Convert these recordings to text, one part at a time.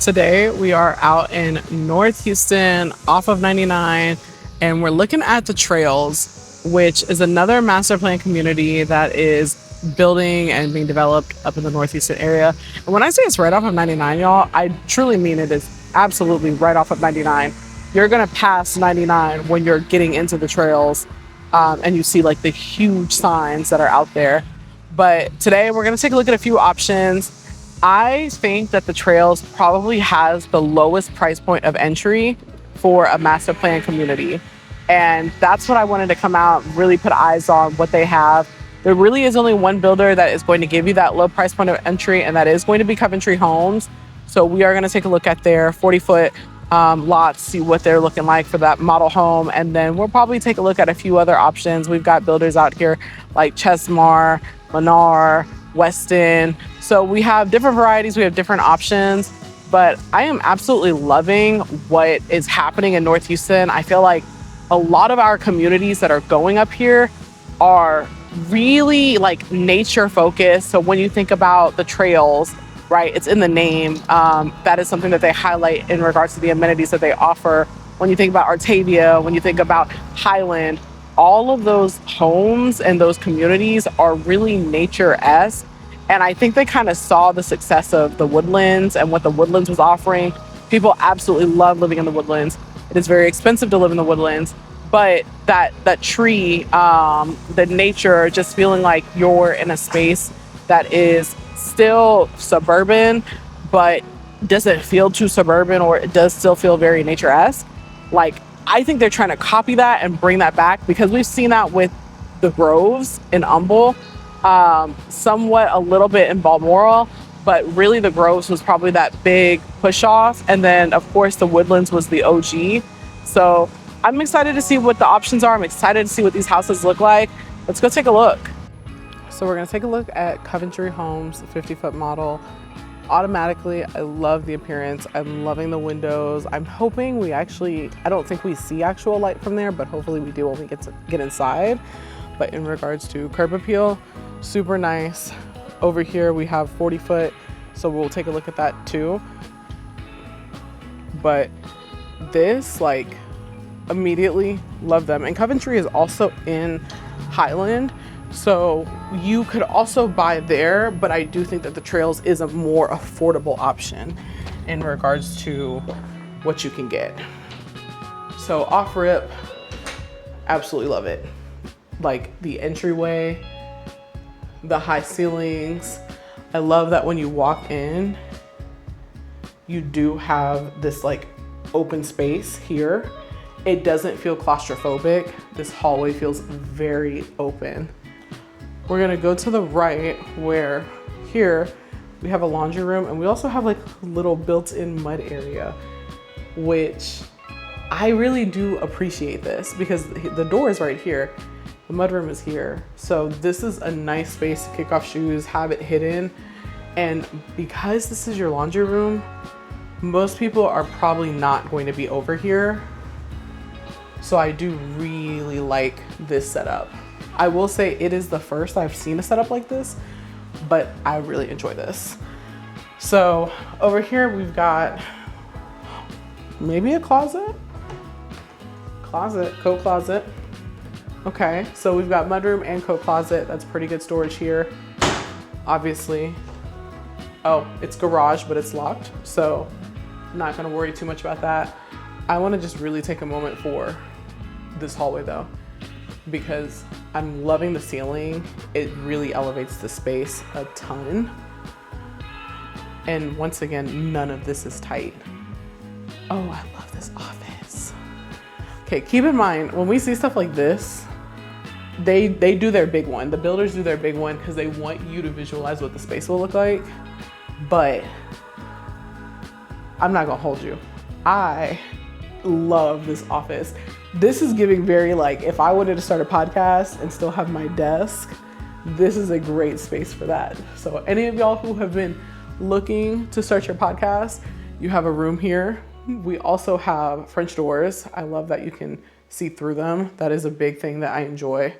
Today we are out in North Houston off of 99 and we're looking at the Trails, which is another master plan community that is building and being developed up in the North Houston area. And when I say it's right off of 99, y'all, I truly mean it is absolutely right off of 99. You're gonna pass 99 when you're getting into the Trails, and you see like the huge signs that are out there. But today we're gonna take a look at a few options. I think that the Trails probably has the lowest price point of entry for a master plan community. And that's what I wanted to come out, really put eyes on what they have. There really is only one builder that is going to give you that low price point of entry, and that is going to be Coventry Homes. So we are going to take a look at their 40-foot lots, see what they're looking like for that model home. And then we'll probably take a look at a few other options. We've got builders out here like Chesmar, Lennar, Westin. So we have different varieties, we have different options, but I am absolutely loving what is happening in North Houston. I feel like a lot of our communities that are going up here are really like nature focused. So when you think about the Trails, right, it's in the name. That is something that they highlight in regards to the amenities that they offer. When you think about Artavia, when you think about Highland, all of those homes and those communities are really nature-esque. And I think they kind of saw the success of the Woodlands and what the Woodlands was offering. People absolutely love living in the Woodlands. It is very expensive to live in the Woodlands, but that tree, the nature, just feeling like you're in a space that is still suburban, but doesn't feel too suburban, or it does still feel very nature-esque. Like, I think they're trying to copy that and bring that back, because we've seen that with the Groves in Humble, somewhat a little bit in Balmoral, but really the Groves was probably that big push off. And then of course the Woodlands was the OG. So I'm excited to see what the options are. I'm excited to see what these houses look like. Let's go take a look. So we're gonna take a look at Coventry Homes 50-foot model. Automatically, I love the appearance. I'm loving the windows. I'm hoping we actually, I don't think we see actual light from there, but hopefully we do when we get inside. But in regards to curb appeal, super nice. Over here we have 40-foot, so we'll take a look at that too. But this, like, immediately love them. And Coventry is also in Highland, so you could also buy there, but I do think that the Trails is a more affordable option in regards to what you can get. So off rip, absolutely love it. Like the entryway, the high ceilings. I love that when you walk in, you do have this like open space here. It doesn't feel claustrophobic. This hallway feels very open. We're gonna go to the right, where here we have a laundry room, and we also have like a little built-in mud area, which I really do appreciate this, because the door is right here. The mudroom is here. So this is a nice space to kick off shoes, have it hidden. And because this is your laundry room, most people are probably not going to be over here. So I do really like this setup. I will say it is the first I've seen a setup like this, but I really enjoy this. So over here we've got maybe a closet, coat closet. Okay, so we've got mudroom and coat closet. That's pretty good storage here, obviously. Oh, it's garage, but it's locked, so I'm not gonna worry too much about that. I wanna just really take a moment for this hallway though, because I'm loving the ceiling. It really elevates the space a ton. And once again, none of this is tight. Oh, I love this office. Okay, keep in mind, when we see stuff like this, they do their big one. The builders do their big one because they want you to visualize what the space will look like. But I'm not gonna hold you. I love this office. This is giving very, like, if I wanted to start a podcast and still have my desk, this is a great space for that. So any of y'all who have been looking to start your podcast, you have a room here. We also have French doors. I love that you can see through them. That is a big thing that I enjoy.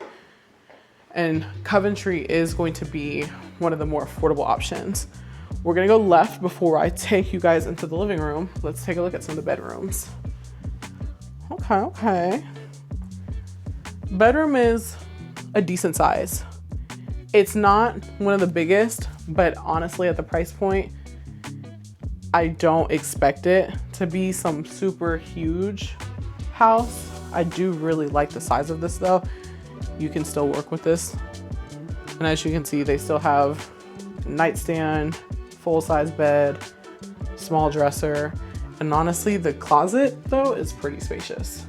And Coventry is going to be one of the more affordable options. We're gonna go left before I take you guys into the living room. Let's take a look at some of the bedrooms. Okay. Bedroom is a decent size. It's not one of the biggest, but honestly at the price point, I don't expect it to be some super huge house. I do really like the size of this though. You can still work with this. And as you can see, they still have nightstand, full-size bed, small dresser, and honestly, the closet though is pretty spacious.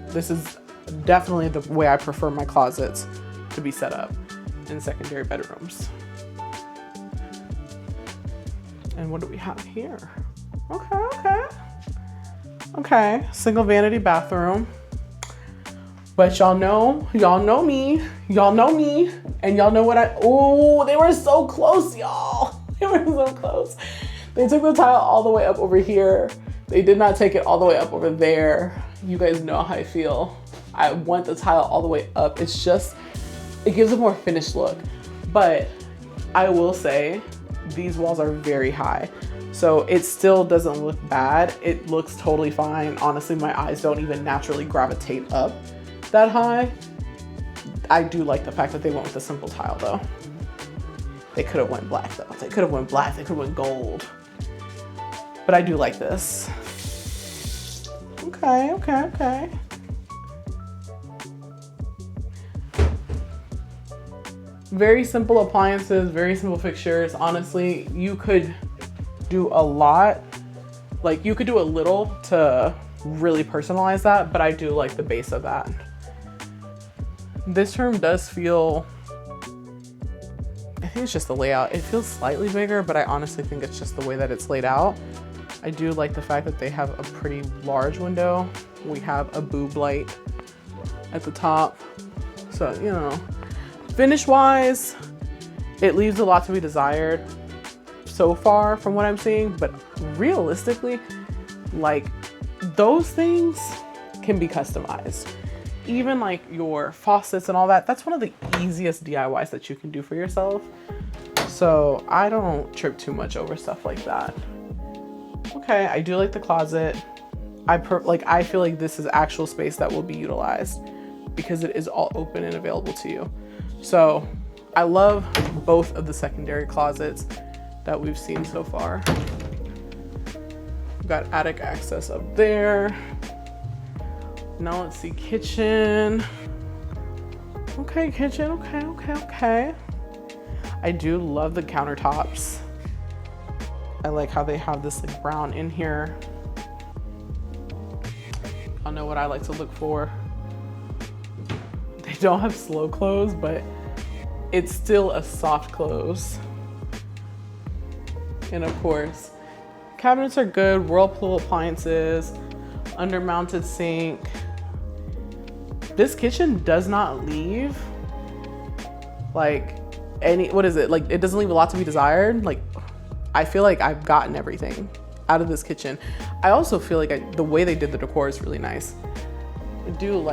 This is definitely the way I prefer my closets to be set up in secondary bedrooms. And what do we have here? Okay, single vanity bathroom. But y'all know me, and y'all know what oh, they were so close, y'all. They were so close. They took the tile all the way up over here. They did not take it all the way up over there. You guys know how I feel. I want the tile all the way up. It's just, it gives a more finished look. But I will say, these walls are very high. So it still doesn't look bad. It looks totally fine. Honestly, my eyes don't even naturally gravitate up that high. I do like the fact that they went with a simple tile though. They could have went black though. They could have went black, they could have went gold. But I do like this. Okay. Very simple appliances, very simple fixtures. Honestly, you could do a lot. Like you could do a little to really personalize that, but I do like the base of that. This room does feel, I think it's just the layout. It feels slightly bigger, but I honestly think it's just the way that it's laid out. I do like the fact that they have a pretty large window. We have a boob light at the top. So, you know, finish wise, it leaves a lot to be desired so far from what I'm seeing, but realistically, like those things can be customized. Even like your faucets and all that, that's one of the easiest DIYs that you can do for yourself. So I don't trip too much over stuff like that. Okay, I do like the closet. I feel like this is actual space that will be utilized because it is all open and available to you. So I love both of the secondary closets that we've seen so far. We've got attic access up there. Now let's see kitchen. Okay, kitchen, okay. I do love the countertops. I like how they have this like brown in here. I know what I like to look for. They don't have slow close, but it's still a soft close. And of course, cabinets are good, Whirlpool appliances, under-mounted sink. This kitchen does not leave like what is it? Like it doesn't leave a lot to be desired. Like I feel like I've gotten everything out of this kitchen. I also feel like the way they did the decor is really nice. I do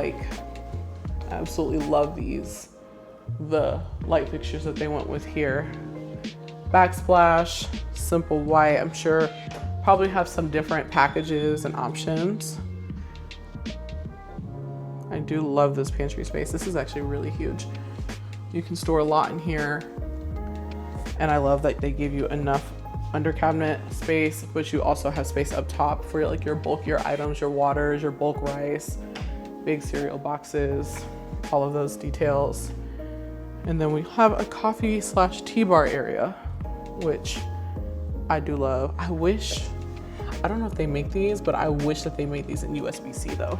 absolutely love the light fixtures that they went with here. Backsplash, simple white. I'm sure probably have some different packages and options. I do love this pantry space. This is actually really huge. You can store a lot in here. And I love that they give you enough under cabinet space, but you also have space up top for like your bulkier items, your waters, your bulk rice, big cereal boxes, all of those details. And then we have a coffee/tea bar area, which I do love. I don't know if they make these, but I wish that they made these in USB-C though,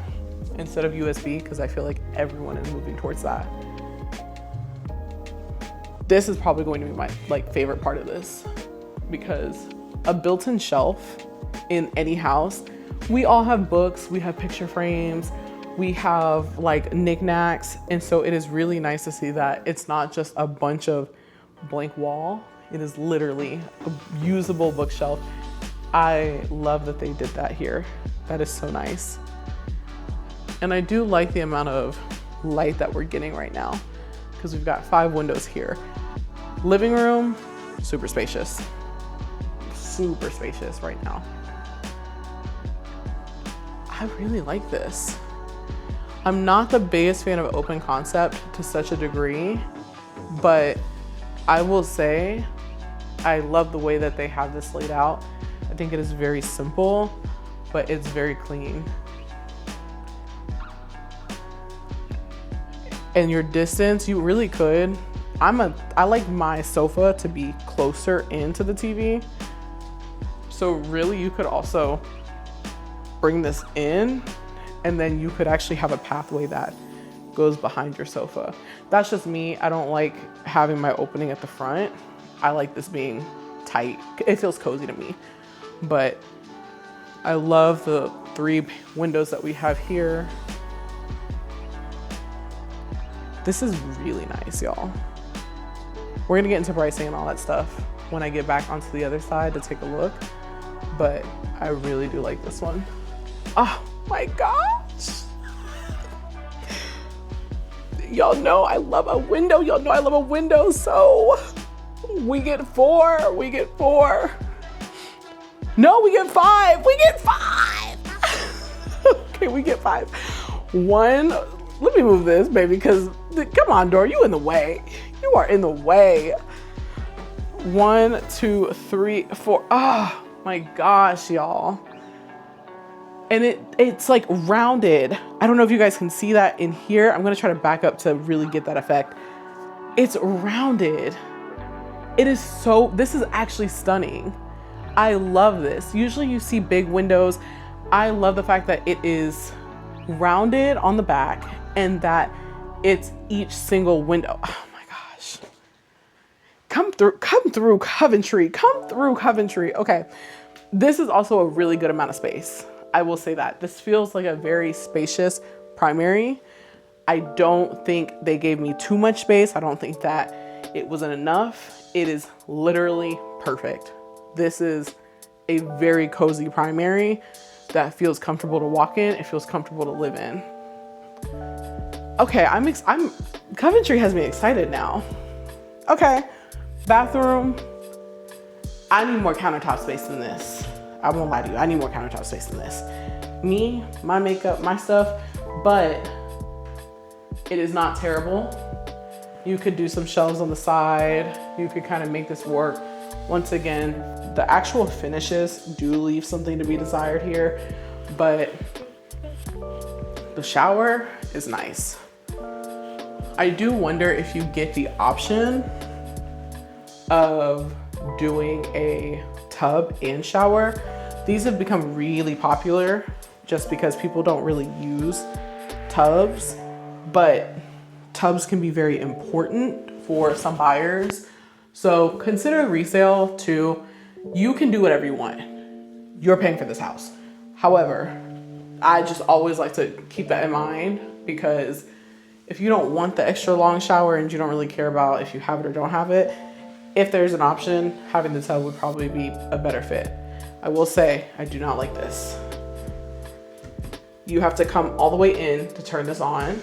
instead of USB, because I feel like everyone is moving towards that. This is probably going to be my favorite part of this, because a built-in shelf in any house, we all have books, we have picture frames, we have like knickknacks, and so it is really nice to see that it's not just a bunch of blank wall. It is literally a usable bookshelf. I love that they did that here. That is so nice. And I do like the amount of light that we're getting right now, because we've got 5 windows here. Living room, super spacious. super spacious right now. I really like this. I'm not the biggest fan of open concept to such a degree, but I will say I love the way that they have this laid out. I think it is very simple, but it's very clean. And your distance, you really could. I like my sofa to be closer into the TV. So really you could also bring this in, and then you could actually have a pathway that goes behind your sofa. That's just me. I don't like having my opening at the front. I like this being tight. It feels cozy to me. But I love the 3 windows that we have here. This is really nice, y'all. We're gonna get into pricing and all that stuff when I get back onto the other side to take a look, but I really do like this one. Oh my gosh. Y'all know I love a window. Y'all know I love a window, so we get 4, we get 4. No, we get 5, we get 5. Okay, we get 5. 1, let me move this, baby, because come on, door, you in the way. You are in the way. 1, 2, 3, 4. Oh my gosh, y'all. And it's like rounded. I don't know if you guys can see that in here. I'm gonna try to back up to really get that effect. It's rounded. This is actually stunning. I love this. Usually you see big windows. I love the fact that it is rounded on the back and that it's each single window. Oh my gosh. Come through Coventry, come through Coventry. Okay, this is also a really good amount of space. I will say that. This feels like a very spacious primary. I don't think they gave me too much space. I don't think that it wasn't enough. It is literally perfect. This is a very cozy primary that feels comfortable to walk in. It feels comfortable to live in. Okay, Coventry has me excited now. Okay, bathroom. I need more countertop space than this. I won't lie to you, I need more countertop space than this. Me, my makeup, my stuff, but it is not terrible. You could do some shelves on the side. You could kind of make this work. Once again, the actual finishes do leave something to be desired here, but the shower is nice. I do wonder if you get the option of doing a tub and shower. These have become really popular just because people don't really use tubs, but tubs can be very important for some buyers. So consider resale too. You can do whatever you want. You're paying for this house. However, I just always like to keep that in mind, because if you don't want the extra long shower and you don't really care about if you have it or don't have it, if there's an option, having the tub would probably be a better fit. I will say, I do not like this. You have to come all the way in to turn this on.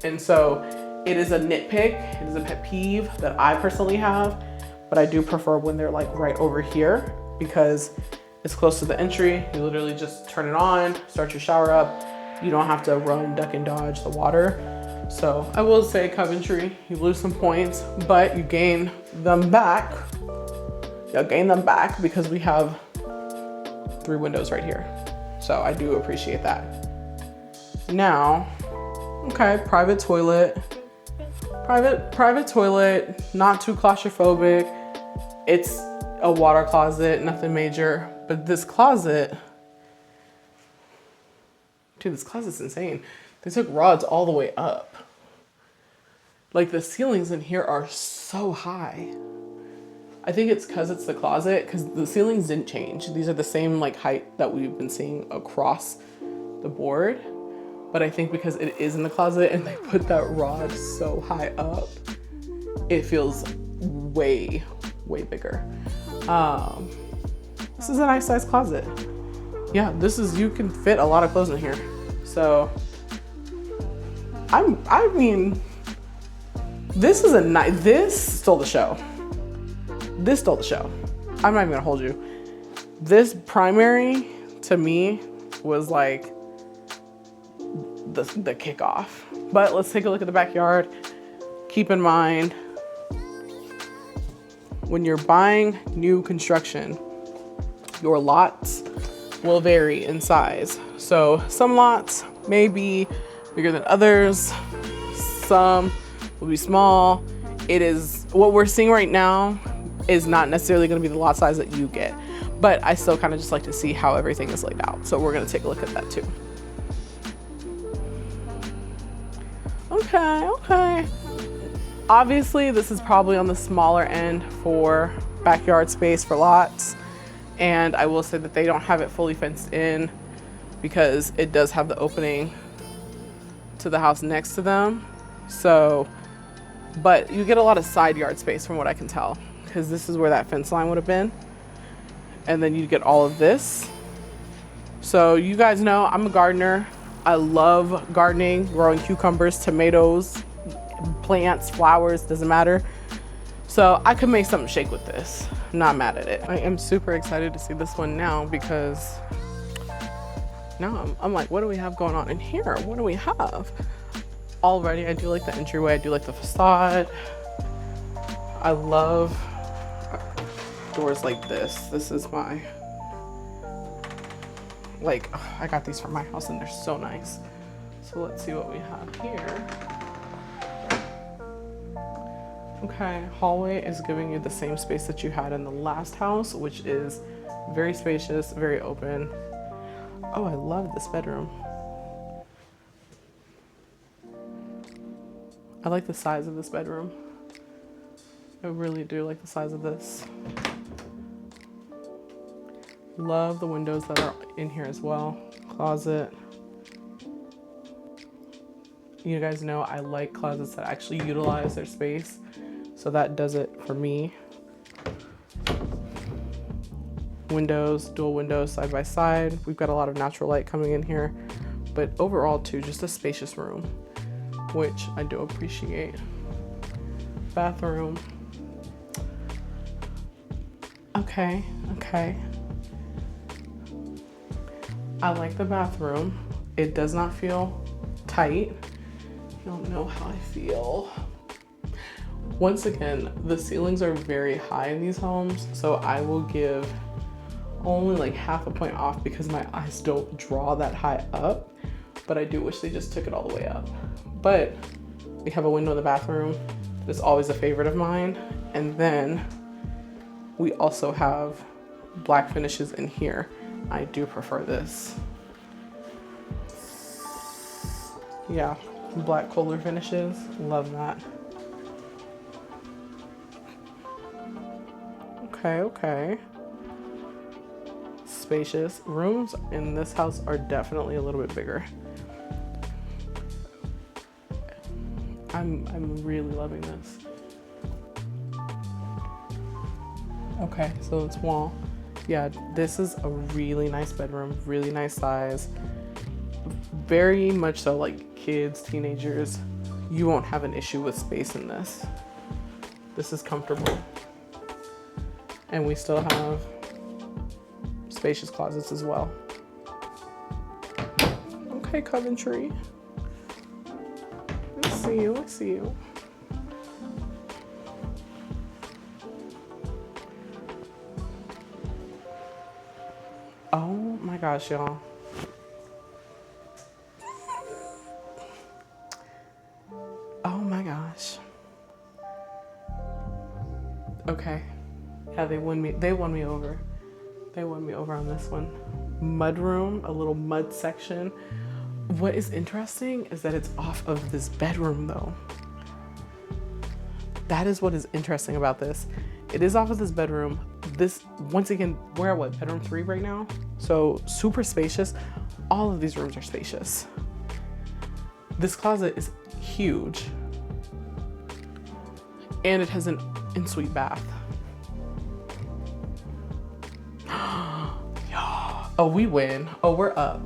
And so it is a nitpick, it is a pet peeve that I personally have, but I do prefer when they're like right over here because it's close to the entry. You literally just turn it on, start your shower up. You don't have to run, duck and dodge the water. So I will say Coventry, you lose some points, but you gain them back. You'll gain them back because we have 3 windows right here. So I do appreciate that. Now, okay, private toilet. Private toilet, not too claustrophobic. It's a water closet, nothing major, but this closet, dude, this closet's insane. They took rods all the way up. Like the ceilings in here are so high. I think it's because it's the closet, because the ceilings didn't change. These are the same like height that we've been seeing across the board. But I think because it is in the closet and they put that rod so high up, it feels way, way bigger. This is a nice size closet. Yeah, you can fit a lot of clothes in here. So, I mean, this stole the show. This stole the show. I'm not even gonna hold you. This primary to me was like the kickoff. But let's take a look at the backyard. Keep in mind, when you're buying new construction, your lots will vary in size. So some lots may be bigger than others. Some will be small. It is, what we're seeing right now is not necessarily going to be the lot size that you get, but I still kind of just like to see how everything is laid out. So we're going to take a look at that too. Okay. Obviously, this is probably on the smaller end for backyard space for lots. And I will say that they don't have it fully fenced in because it does have the opening to the house next to them. So, but you get a lot of side yard space from what I can tell, because this is where that fence line would have been. And then you get all of this. So you guys know I'm a gardener. I love gardening, growing cucumbers, tomatoes, plants, flowers, doesn't matter. So I could make something shake with this. I'm not mad at it. I am super excited to see this one now because now I'm like, what do we have going on in here? What do we have? Already, I do like the entryway. I do like the facade. I love doors like this. This is my, like, I got these from my house and they're so nice. So let's see what we have here. Okay, hallway is giving you the same space that you had in the last house, which is very spacious, very open. Oh, I love this bedroom. I like the size of this bedroom. I really do like the size of this. Love the windows that are in here as well. Closet. You guys know I like closets that actually utilize their space. So that does it for me. Windows, dual windows side by side. We've got a lot of natural light coming in here, but overall too, just a spacious room, which I do appreciate. Bathroom. Okay. I like the bathroom. It does not feel tight. You don't know how I feel. Once again, the ceilings are very high in these homes, so I will give only like half a point off because my eyes don't draw that high up, but I do wish they just took it all the way up. But we have a window in the bathroom. That's always a favorite of mine. And then we also have black finishes in here. I do prefer this. Yeah, black Kohler finishes, love that. Okay. Spacious. Rooms in this house are definitely a little bit bigger. I'm really loving this. Okay, so it's wall. Yeah, this is a really nice bedroom, really nice size. Very much so like kids, teenagers. You won't have an issue with space in this. This is comfortable. And we still have spacious closets as well. Okay, Coventry. I see you. Oh my gosh, y'all. Oh my gosh. Okay. Yeah, they won me over. They won me over on this one. Mudroom, a little mud section. What is interesting is that it's off of this bedroom though. That is what is interesting about this. It is off of this bedroom. This, once again, we're at what, bedroom 3 right now? So super spacious. All of these rooms are spacious. This closet is huge. And it has an ensuite bath. Oh, we win. Oh, we're up.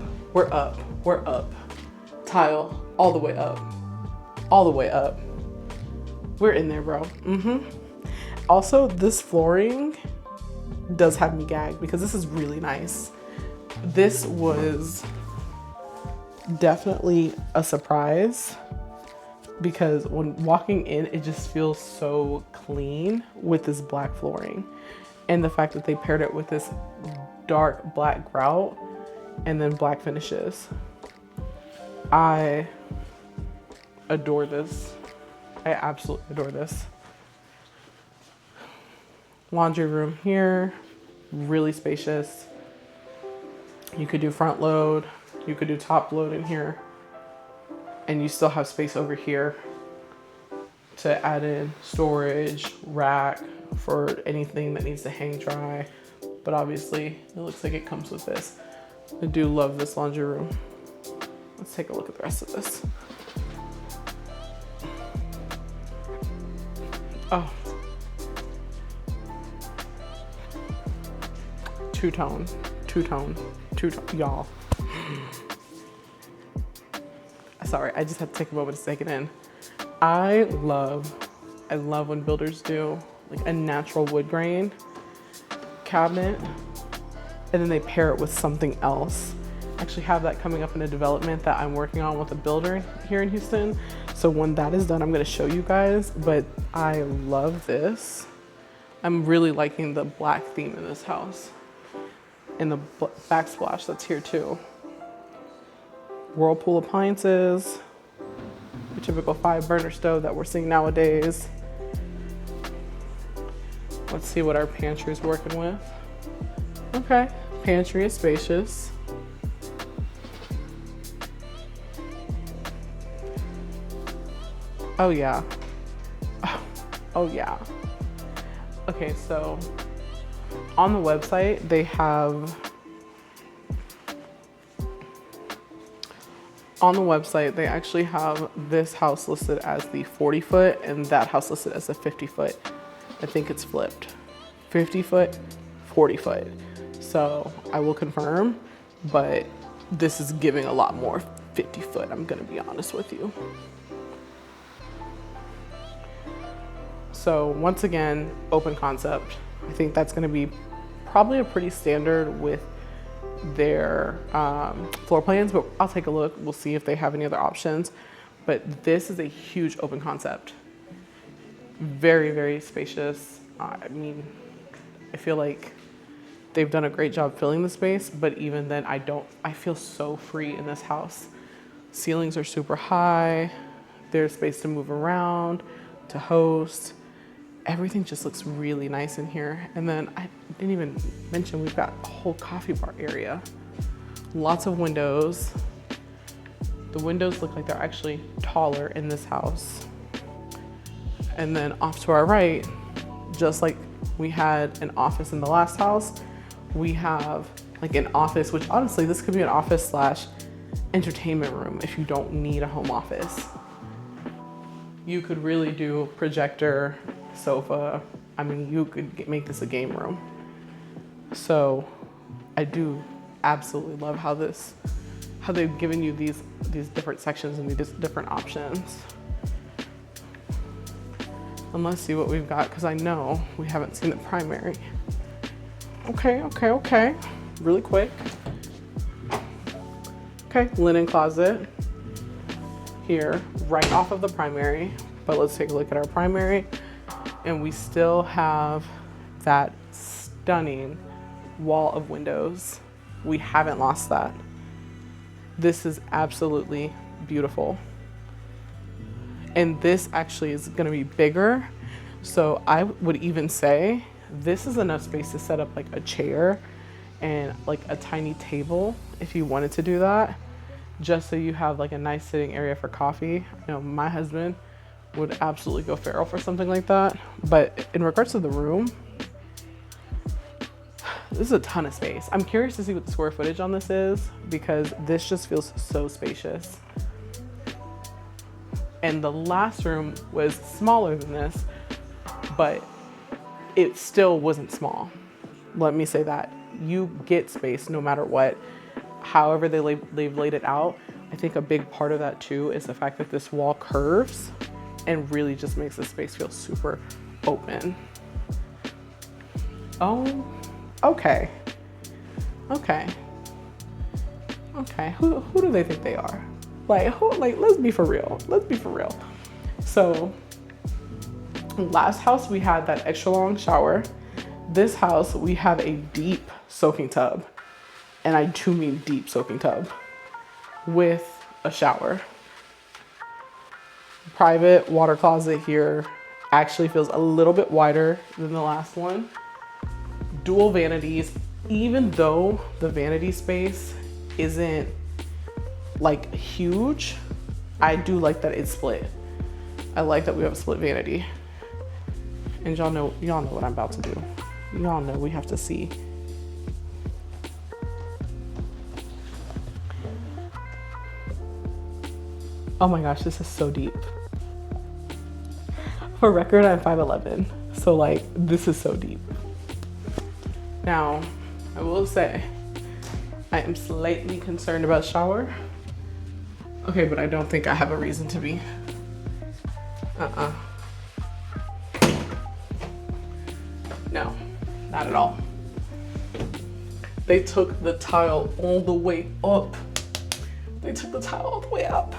Tile all the way up. We're in there, bro. Also, this flooring does have me gagged because this is really nice. This was definitely a surprise because when walking in, it just feels so clean with this black flooring. And the fact that they paired it with this dark black grout and then black finishes. I adore this. I absolutely adore this. Laundry room here, really spacious. You could do front load, you could do top load in here, and you still have space over here to add in storage, rack for anything that needs to hang dry. But obviously, it looks like it comes with this. I do love this laundry room. Let's take a look at the rest of this. Oh. Two-tone, y'all. Sorry, I just had to take a moment to take it in. I love when builders do like a natural wood grain cabinet and then they pair it with something else. I actually have that coming up in a development that I'm working on with a builder here in Houston. So when that is done, I'm gonna show you guys, but I love this. I'm really liking the black theme in this house and the backsplash that's here too. Whirlpool appliances, your typical 5-burner stove that we're seeing nowadays. Let's see what our pantry is working with. Okay, pantry is spacious. Oh yeah. Oh yeah. Okay, so on the website they have they actually have this house listed as the 40-foot and that house listed as the 50-foot. I think it's flipped. 50-foot, 40-foot. So I will confirm, but this is giving a lot more 50-foot, I'm gonna be honest with you. So once again, open concept. I think that's gonna be probably a pretty standard with their floor plans, but I'll take a look. We'll see if they have any other options. But this is a huge open concept. Very, very spacious. I mean, I feel like they've done a great job filling the space, but even then I feel so free in this house. Ceilings are super high. There's space to move around, to host. Everything just looks really nice in here. And then I didn't even mention we've got a whole coffee bar area. Lots of windows. The windows look like they're actually taller in this house. And then off to our right, just like we had an office in the last house, we have like an office, which honestly, this could be an office slash entertainment room if you don't need a home office. You could really do projector, sofa. I mean, you could make this a game room. So I do absolutely love how they've given you these different sections and these different options. And let's see what we've got, because I know we haven't seen the primary. Okay. Really quick. Okay, linen closet here, right off of the primary. But let's take a look at our primary. And we still have that stunning wall of windows. We haven't lost that. This is absolutely beautiful. And this actually is gonna be bigger. So I would even say this is enough space to set up like a chair and like a tiny table if you wanted to do that, just so you have like a nice sitting area for coffee. You know, my husband would absolutely go feral for something like that. But in regards to the room, this is a ton of space. I'm curious to see what the square footage on this is, because this just feels so spacious. And the last room was smaller than this, but it still wasn't small. Let me say that. You get space no matter what. However they've laid it out. I think a big part of that too is the fact that this wall curves and really just makes the space feel super open. Oh Okay. Okay. Okay. Who do they think they are? Like, let's be for real. Let's be for real. So, last house we had that extra long shower. This house we have a deep soaking tub. And I do mean deep soaking tub with a shower. Private water closet here actually feels a little bit wider than the last one. Dual vanities, even though the vanity space isn't like huge, I do like that it's split. I like that we have a split vanity. And y'all know what I'm about to do. Y'all know we have to see. Oh my gosh, this is so deep. For record, I'm 5'11", so like, this is so deep. Now, I will say, I am slightly concerned about shower. Okay, but I don't think I have a reason to be. No, not at all. They took the tile all the way up. They took the tile all the way up.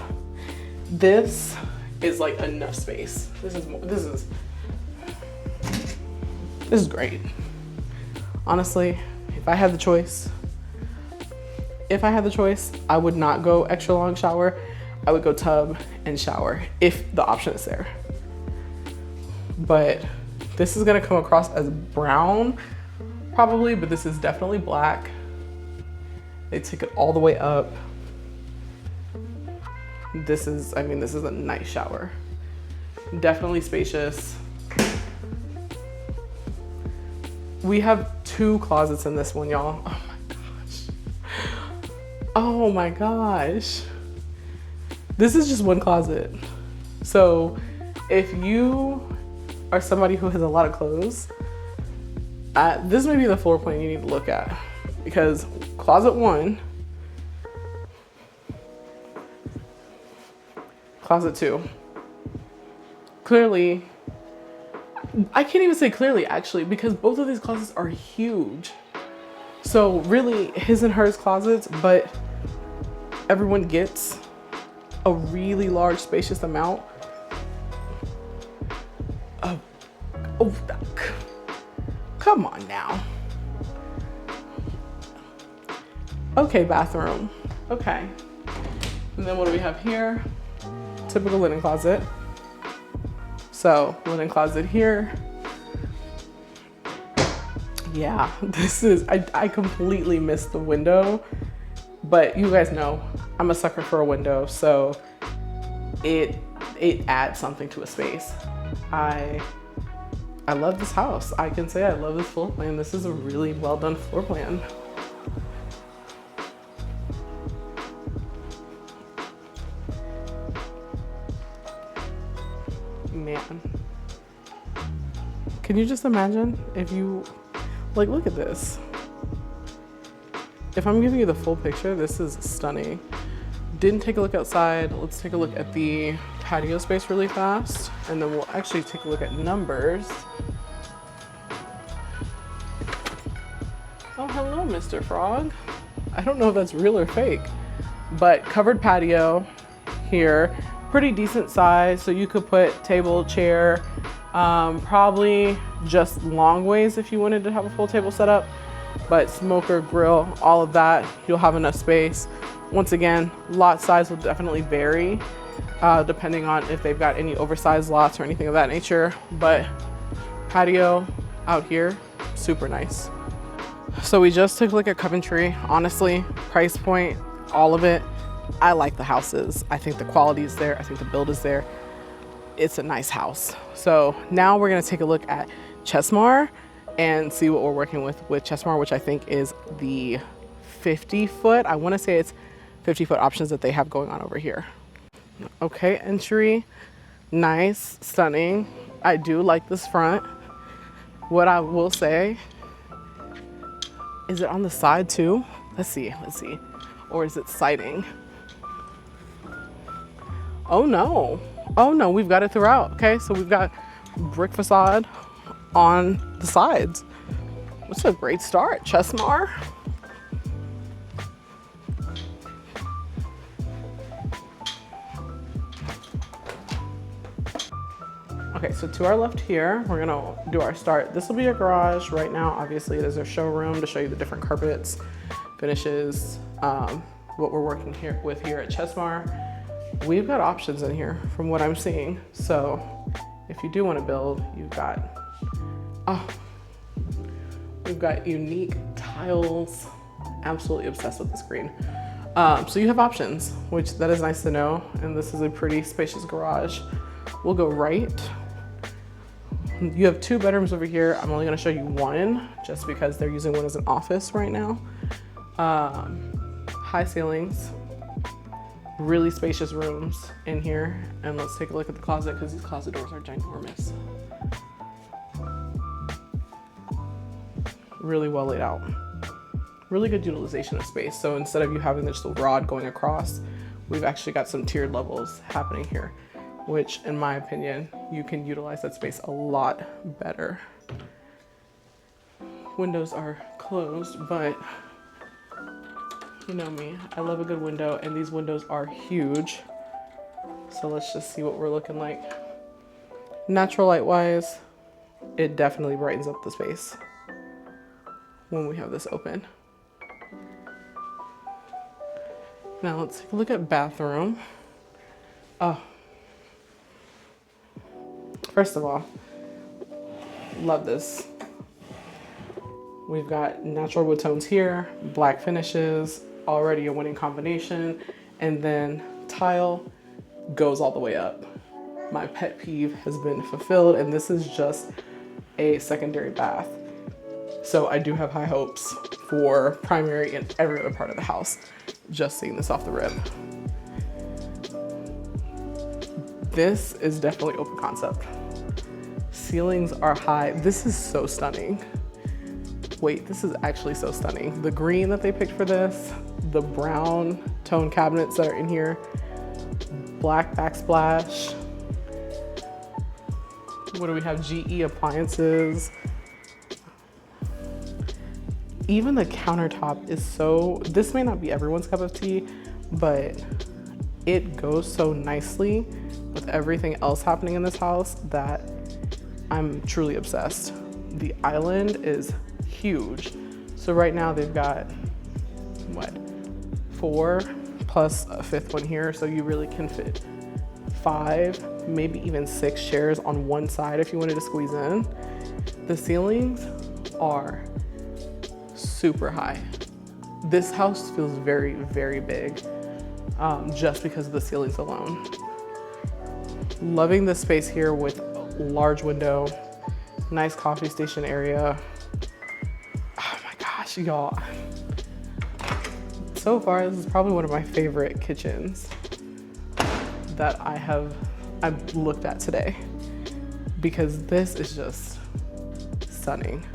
This is like enough space. This is great. Honestly, if I had the choice, I would not go extra long shower. I would go tub and shower if the option is there. But this is gonna come across as brown probably, but this is definitely black. They took it all the way up. This is a nice shower. Definitely spacious. We have 2 closets in this one, y'all. Oh my gosh. Oh my gosh. This is just one closet. So if you are somebody who has a lot of clothes, this may be the floor plan you need to look at, because closet 1, closet 2. Clearly, I can't even say clearly actually, because both of these closets are huge. So really his and hers closets, but everyone gets a really large spacious amount of, come on now. Okay, bathroom. Okay. And then what do we have here? Typical linen closet. So linen closet here. Yeah, this is, I completely missed the window, but you guys know I'm a sucker for a window, so it adds something to a space. I love this house. I can say I love this floor plan. This is a really well done floor plan. Man, can you just imagine if you, like, look at this. If I'm giving you the full picture, this is stunning. Didn't take a look outside. Let's take a look at the patio space really fast, and then we'll actually take a look at numbers. Oh, hello, Mr. Frog. I don't know if that's real or fake, but covered patio here. Pretty decent size, so you could put table, chair, probably just long ways if you wanted to have a full table set up, but smoker, grill, all of that, you'll have enough space. Once again, lot size will definitely vary depending on if they've got any oversized lots or anything of that nature, but patio out here, super nice. So we just took a look at Coventry. Honestly, price point, all of it, I like the houses. I think the quality is there. I think the build is there. It's a nice house. So now we're gonna take a look at Chesmar and see what we're working with Chesmar, which I think is the 50-foot. I wanna say it's 50-foot options that they have going on over here. Okay, entry, nice, stunning. I do like this front. What I will say, is it on the side too? Let's see. Or is it siding? Oh no, we've got it throughout. Okay, so we've got brick facade on the sides. What's a great start, Chesmar? Okay, so to our left here, we're gonna do our start. This will be a garage. Right now, obviously, it is a showroom to show you the different carpets, finishes, what we're working with here at Chesmar. We've got options in here from what I'm seeing. So if you do want to build, you've got, we've got unique tiles. Absolutely obsessed with this green. So you have options, which that is nice to know. And this is a pretty spacious garage. We'll go right. You have 2 bedrooms over here. I'm only gonna show you one just because they're using one as an office right now. High ceilings, really spacious rooms in here. And let's take a look at the closet because these closet doors are ginormous. Really well laid out. Really good utilization of space. So instead of you having this rod going across, we've actually got some tiered levels happening here, which in my opinion, you can utilize that space a lot better. Windows are closed, but you know me, I love a good window, and these windows are huge. So let's just see what we're looking like. Natural light wise, it definitely brightens up the space when we have this open. Now let's take a look at bathroom. Oh, first of all, love this. We've got natural wood tones here, black finishes, already a winning combination, and then tile goes all the way up. My pet peeve has been fulfilled, and this is just a secondary bath. So I do have high hopes for primary and every other part of the house, just seeing this off the rip. This is definitely open concept. Ceilings are high. This is so stunning. Wait, this is actually so stunning. The green that they picked for this, the brown tone cabinets that are in here, black backsplash. What do we have? GE appliances. Even the countertop is so, this may not be everyone's cup of tea, but it goes so nicely with everything else happening in this house that I'm truly obsessed. The island is huge. So right now they've got, what, 4 plus a 5th one here. So you really can fit 5, maybe even 6 chairs on one side if you wanted to squeeze in. The ceilings are super high. This house feels very, very big just because of the ceilings alone. Loving the space here with large window, nice coffee station area. Oh my gosh, y'all. So far, this is probably one of my favorite kitchens that I've looked at today, because this is just stunning.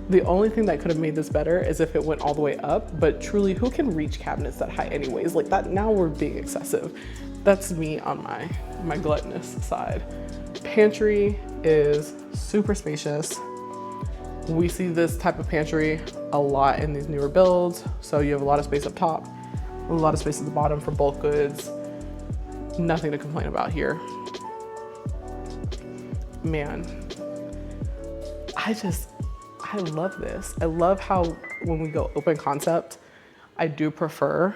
The only thing that could have made this better is if it went all the way up, but truly, who can reach cabinets that high anyways? Like that, now we're being excessive. That's me on my gluttonous side. Pantry is super spacious. We see this type of pantry a lot in these newer builds. So you have a lot of space up top, a lot of space at the bottom for bulk goods. Nothing to complain about here. Man, I love this. I love how when we go open concept, I do prefer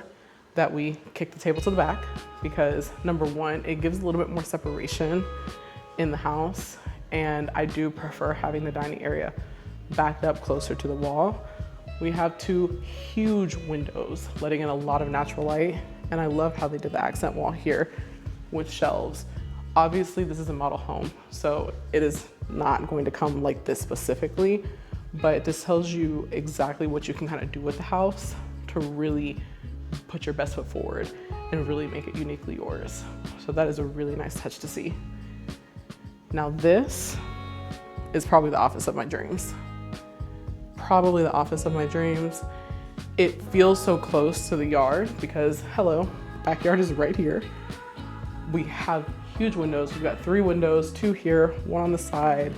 that we kick the table to the back, because number one, it gives a little bit more separation in the house. And I do prefer having the dining area backed up closer to the wall. We have 2 huge windows letting in a lot of natural light. And I love how they did the accent wall here with shelves. Obviously this is a model home, so it is not going to come like this specifically, but this tells you exactly what you can kind of do with the house to really put your best foot forward and really make it uniquely yours. So that is a really nice touch to see. Now this is probably the office of my dreams. Probably the office of my dreams. It feels so close to the yard because, hello, backyard is right here. We have huge windows. We've got 3 windows, 2 here, 1 on the side.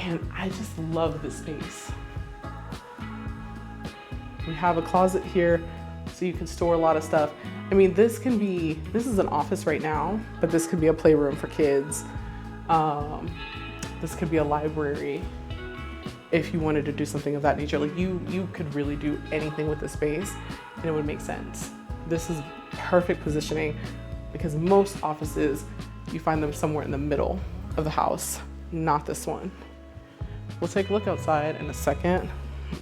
And I just love this space. We have a closet here so you can store a lot of stuff. I mean, this is an office right now, but this could be a playroom for kids. This could be a library if you wanted to do something of that nature. Like you could really do anything with this space and it would make sense. This is perfect positioning because most offices, you find them somewhere in the middle of the house, not this one. We'll take a look outside in a second,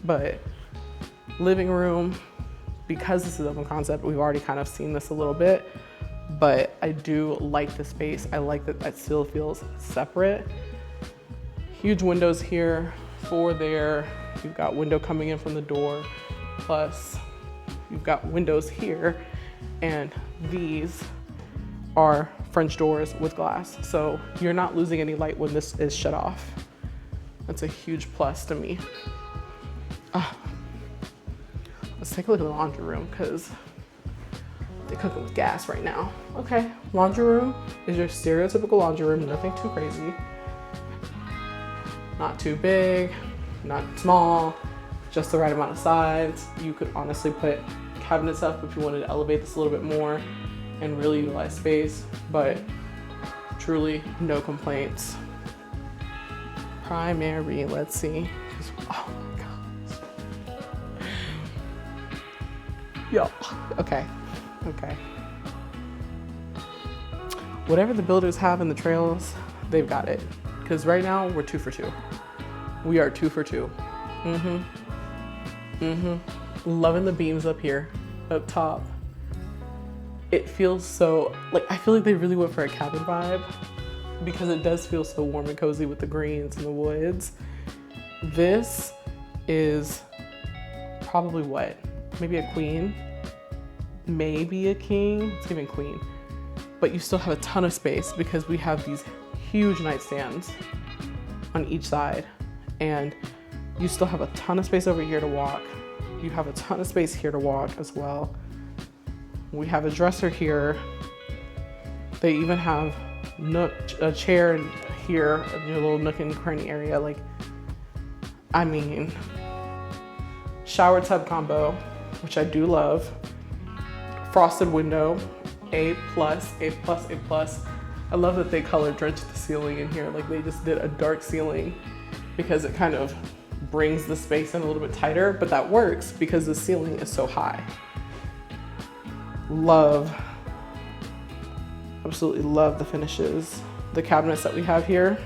but living room, because this is open concept, we've already kind of seen this a little bit, but I do like the space. I like that it still feels separate. Huge windows here, 4 there. You've got window coming in from the door, plus you've got windows here, and these are French doors with glass. So you're not losing any light when this is shut off. That's a huge plus to me. Let's take a look at the laundry room because they're cooking with gas right now. Okay, laundry room is your stereotypical laundry room, nothing too crazy. Not too big, not small, just the right amount of size. You could honestly put cabinets up if you wanted to elevate this a little bit more and really utilize space, but truly no complaints. Primary, let's see. Oh my gosh. Yo, okay. Whatever the builders have in the trails, they've got it. Because right now we're 2 for 2. We are 2 for 2. Loving the beams up here, up top. It feels so, like, I feel like they really went for a cabin vibe because it does feel so warm and cozy with the greens and the woods. This is probably what? Maybe a queen, maybe a king. It's giving queen, but you still have a ton of space because we have these huge nightstands on each side, and you still have a ton of space over here to walk. You have a ton of space here to walk as well. We have a dresser here. They even have a chair here, a little nook and cranny area. Like, I mean, shower tub combo, which I do love. Frosted window, A+. I love that they color drenched the ceiling in here. Like, they just did a dark ceiling because it kind of brings the space in a little bit tighter, but that works because the ceiling is so high. Absolutely love the finishes. The cabinets that we have here.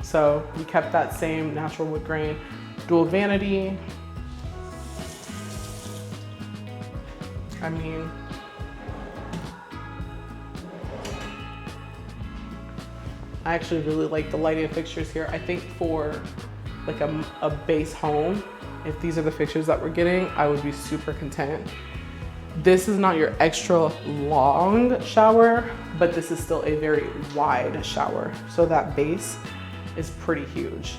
So we kept that same natural wood grain, dual vanity. I mean, I actually really like the lighting fixtures here. I think for like a base home, if these are the fixtures that we're getting, I would be super content. This is not your extra long shower, but this is still a very wide shower. So that base is pretty huge.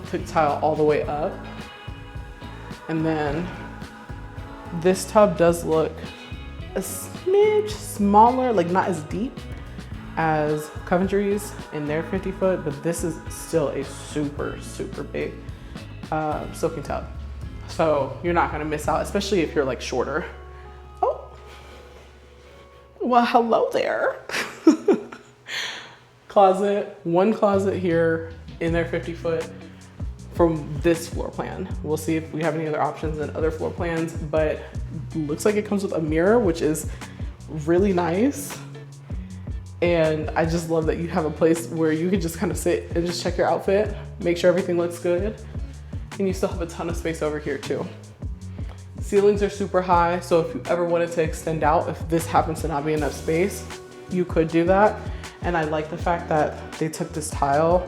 Took tile all the way up. And then this tub does look a smidge smaller, like not as deep as Coventry's in their 50 foot, but this is still a super, super big soaking tub. So you're not gonna miss out, especially if you're like shorter. Oh, well, hello there. Closet, one closet here in their 50 foot from this floor plan. We'll see if we have any other options in other floor plans, but looks like it comes with a mirror, which is really nice. And I just love that you have a place where you can just kind of sit and just check your outfit, make sure everything looks good. And you still have a ton of space over here too. Ceilings are super high, so if you ever wanted to extend out, if this happens to not be enough space, you could do that. And I like the fact that they took this tile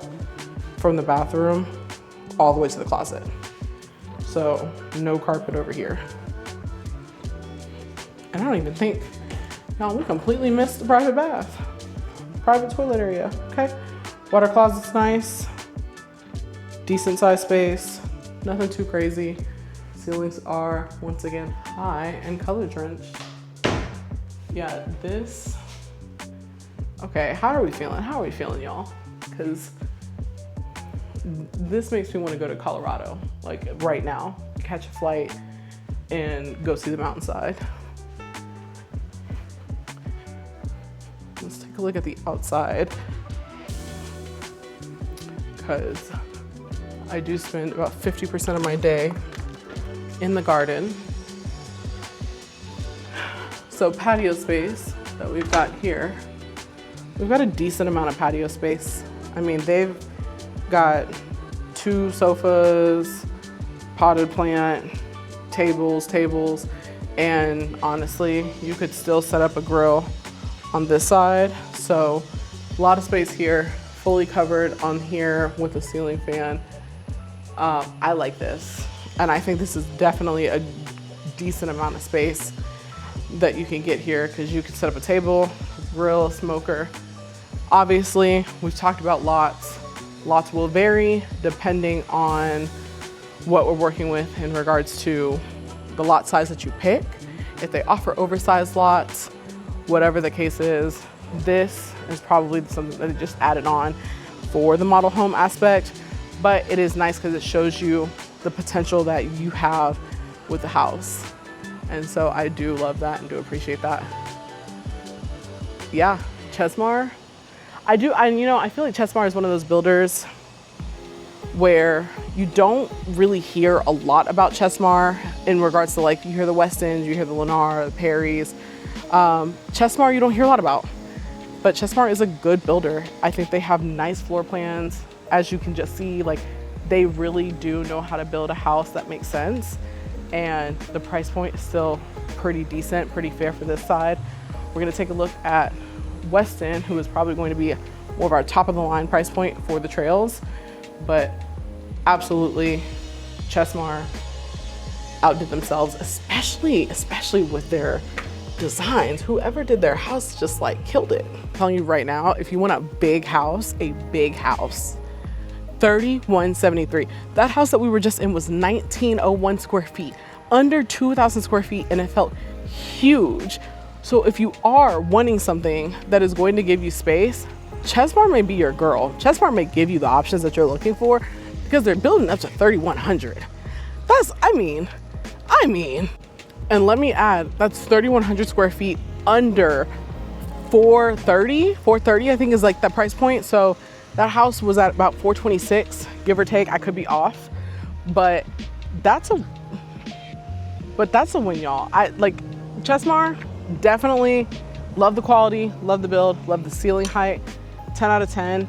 from the bathroom all the way to the closet. So no carpet over here. And I don't even think, no, we completely missed the private bath. Private toilet area, okay. Water closet's nice. Decent size space. Nothing too crazy. Ceilings are, once again, high and color drenched. Yeah, this, Okay, how are we feeling? How are we feeling, y'all? Because this makes me want to go to Colorado, like right now, catch a flight and go see the mountainside. Let's take a look at the outside, because I do spend about 50% of my day in the garden. So patio space that we've got here, we've got a decent amount of patio space. I mean, they've got 2 sofas, potted plant, tables, and honestly, you could still set up a grill on this side. So a lot of space here, fully covered on here with a ceiling fan. I like this. And I think this is definitely a decent amount of space that you can get here, because you can set up a table, grill, smoker. Obviously, we've talked about lots. Lots will vary depending on what we're working with in regards to the lot size that you pick. If they offer oversized lots, whatever the case is, this is probably something that they just added on for the model home aspect. But it is nice because it shows you the potential that you have with the house. And so I do love that and do appreciate that. Yeah, Chesmar. I feel like Chesmar is one of those builders where you don't really hear a lot about Chesmar in regards to, like, you hear the Westins, you hear the Lennar, the Perrys. Chesmar you don't hear a lot about, but Chesmar is a good builder. I think they have nice floor plans. As you can just see, like, they really do know how to build a house that makes sense. And the price point is still pretty decent, pretty fair for this side. We're gonna take a look at Westin, who is probably going to be more of our top of the line price point for the trails, but absolutely Chesmar outdid themselves, especially with their designs. Whoever did their house just like killed it. I'm telling you right now, if you want a big house, 3173. That house that we were just in was 1901 square feet, under 2,000 square feet, and it felt huge. So if you are wanting something that is going to give you space, Chesmar may be your girl. Chesmar may give you the options that you're looking for, because they're building up to 3,100. I mean, and let me add, that's 3,100 square feet under 430, I think is like the price point. So that house was at about 426, give or take. I could be off, but that's a win, y'all. I like Chesmar. Definitely love the quality, love the build, love the ceiling height. 10 out of 10.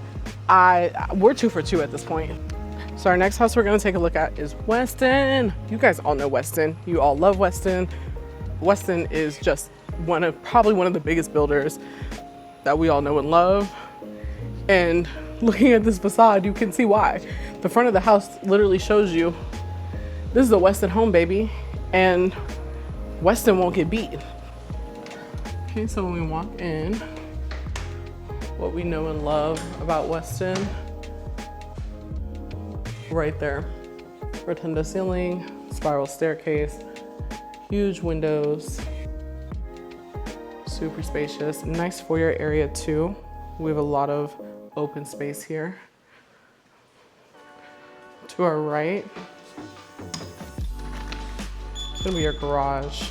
We're 2 for 2 at this point. So our next house we're gonna take a look at is Westin. You guys all know Westin. You all love Westin. Westin is just probably one of the biggest builders that we all know and love. And looking at this facade, you can see why. The front of the house literally shows you this is a Westin home, baby, and Westin won't get beat. Okay, so when we walk in, what we know and love about Westin, right there. Rotunda ceiling, spiral staircase, huge windows, super spacious, nice foyer area too. We have a lot of open space here. To our right, it's gonna be our garage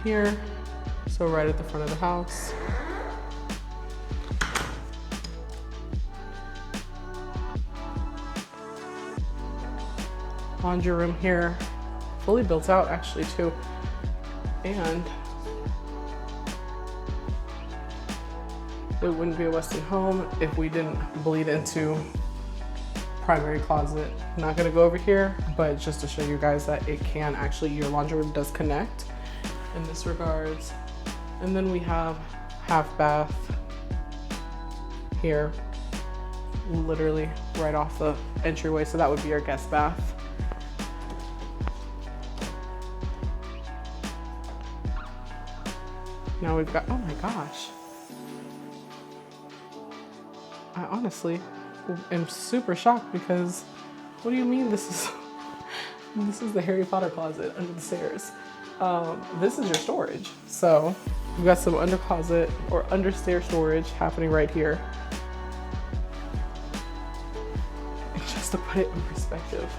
here. So right at the front of the house. Laundry room here, fully built out actually too. And it wouldn't be a Westin home if we didn't bleed into primary closet. I'm not gonna go over here, but just to show you guys that it can actually, your laundry room does connect in this regards. And then we have half bath here, literally right off the entryway. So that would be our guest bath. Now we've got, oh my gosh. I honestly am super shocked, because what do you mean this is the Harry Potter closet under the stairs? This is your storage. So We've got some under closet or under stair storage happening right here. And just to put it in perspective,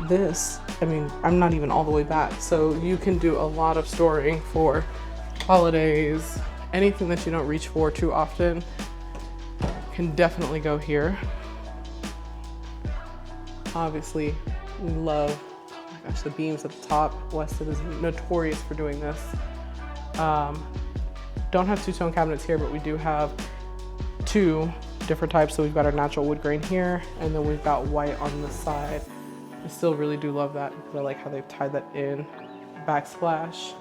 this, I mean, I'm not even all the way back. So you can do a lot of storing for holidays, anything that you don't reach for too often can definitely go here. Obviously, we love, oh my gosh, the beams at the top. Westin is notorious for doing this. Don't have two-tone cabinets here, but we do have two different types. So we've got our natural wood grain here, and then we've got white on the side. I still really do love that because I like how they've tied that in. Backsplash.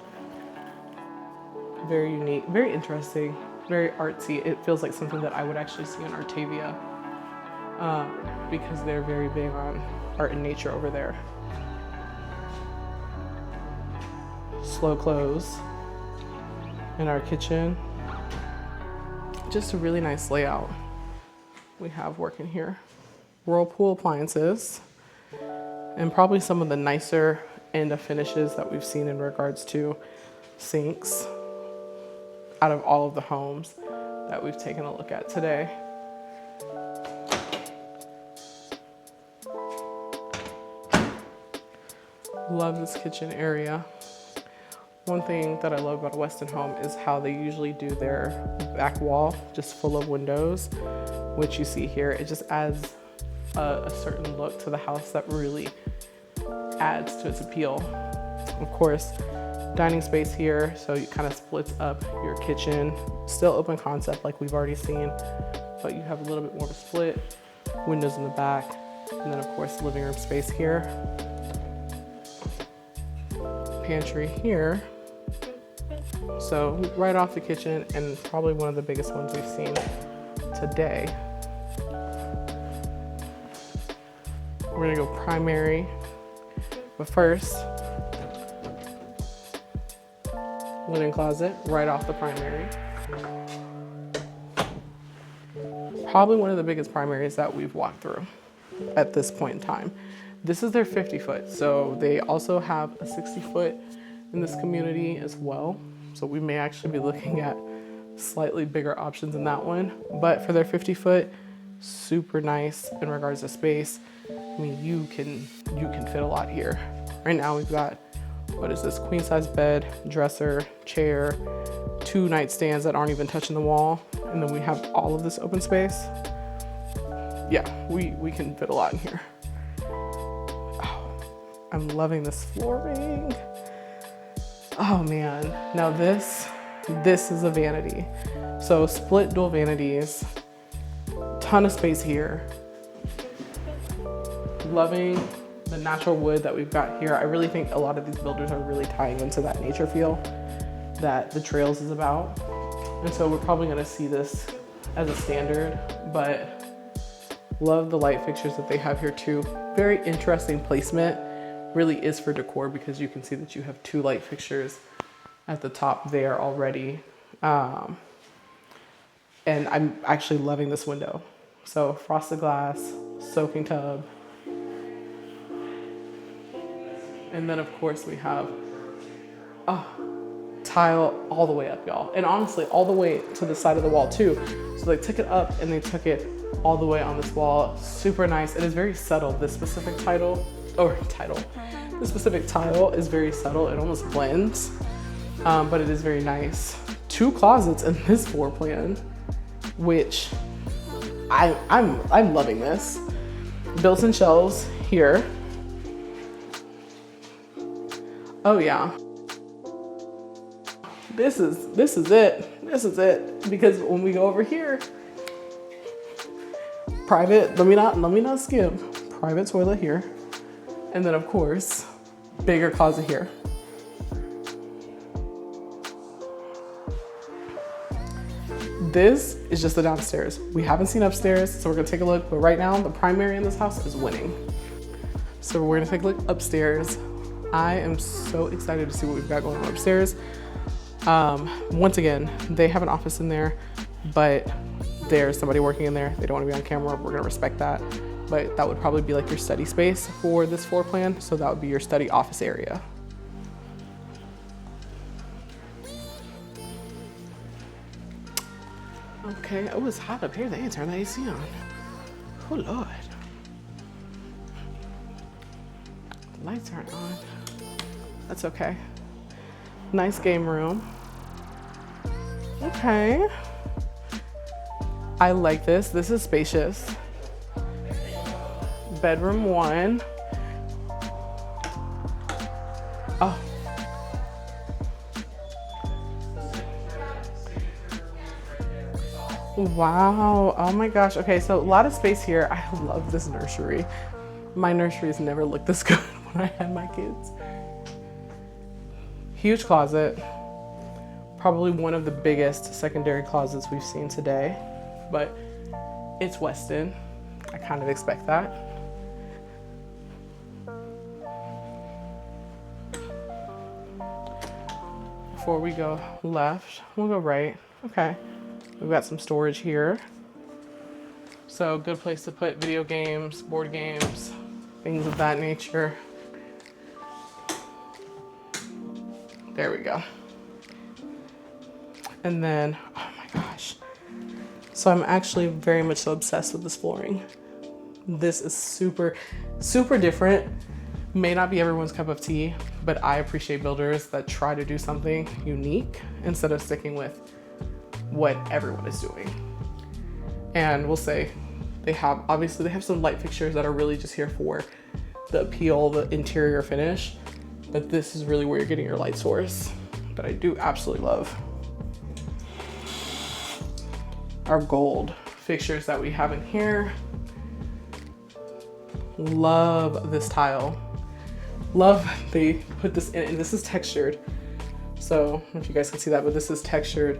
Very unique, very interesting, very artsy. It feels like something that I would actually see in Artavia because they're very big on art and nature over there. Slow close in our kitchen. Just a really nice layout we have working here. Whirlpool appliances, and probably some of the nicer end of finishes that we've seen in regards to sinks out of all of the homes that we've taken a look at today. Love this kitchen area. One thing that I love about a Westin home is how they usually do their back wall just full of windows, which you see here. It just adds a certain look to the house that really adds to its appeal. Of course, dining space here, so it kind of splits up your kitchen. Still open concept like we've already seen, but you have a little bit more of a split. Windows in the back, and then of course living room space here. Pantry here. So right off the kitchen, and probably one of the biggest ones we've seen today. We're gonna go primary, but first, linen closet right off the primary. Probably one of the biggest primaries that we've walked through at this point in time. This is their 50 foot. So they also have a 60 foot in this community as well. So we may actually be looking at slightly bigger options in that one. But for their 50 foot, super nice in regards to space. I mean, you can fit a lot here. Right now we've got, what is this, queen size bed, dresser, chair, 2 nightstands that aren't even touching the wall. And then we have all of this open space. Yeah, we can fit a lot in here. I'm loving this flooring. Oh man, now this is a vanity. So split dual vanities, ton of space here. Loving the natural wood that we've got here. I really think a lot of these builders are really tying into that nature feel that the Trails is about. And so we're probably gonna see this as a standard, but love the light fixtures that they have here too. Very interesting placement. Really is for decor because you can see that you have 2 light fixtures at the top there already. And I'm actually loving this window. So frosted glass, soaking tub. And then of course we have tile all the way up, y'all. And honestly, all the way to the side of the wall too. So they took it up and they took it all the way on this wall. Super nice. It is very subtle. This specific the specific tile is very subtle. It almost blends, but it is very nice. 2 closets in this floor plan, which I'm loving this. Built-in shelves here. Oh yeah. This is it. This is it. Because when we go over here, private, let me not skip. Private toilet here. And then of course, bigger closet here. This is just the downstairs. We haven't seen upstairs, so we're gonna take a look. But right now, the primary in this house is winning. So we're gonna take a look upstairs. I am so excited to see what we've got going on upstairs. Once again, they have an office in there, but there's somebody working in there. They don't want to be on camera. We're gonna respect that. But that would probably be like your study space for this floor plan. So that would be your study office area. Okay, oh, it's hot up here. They ain't turned the AC on. Oh, Lord. Lights aren't on. That's okay. Nice game room. Okay. I like this. This is spacious. Bedroom 1. Oh. Wow. Oh my gosh. Okay, so a lot of space here. I love this nursery. My nurseries never looked this good when I had my kids. Huge closet. Probably one of the biggest secondary closets we've seen today, but it's Westin. I kind of expect that. Before we go left, we'll go right. Okay. We've got some storage here. So good place to put video games, board games, things of that nature. There we go. And then, oh my gosh. So I'm actually very much so obsessed with this flooring. This is super, super different. May not be everyone's cup of tea, but I appreciate builders that try to do something unique instead of sticking with what everyone is doing. And we'll say obviously they have some light fixtures that are really just here for the appeal, the interior finish, but this is really where you're getting your light source that I do absolutely love. Our gold fixtures that we have in here. Love this tile. Love they put this in, and this is textured. So I don't know if you guys can see that, but this is textured.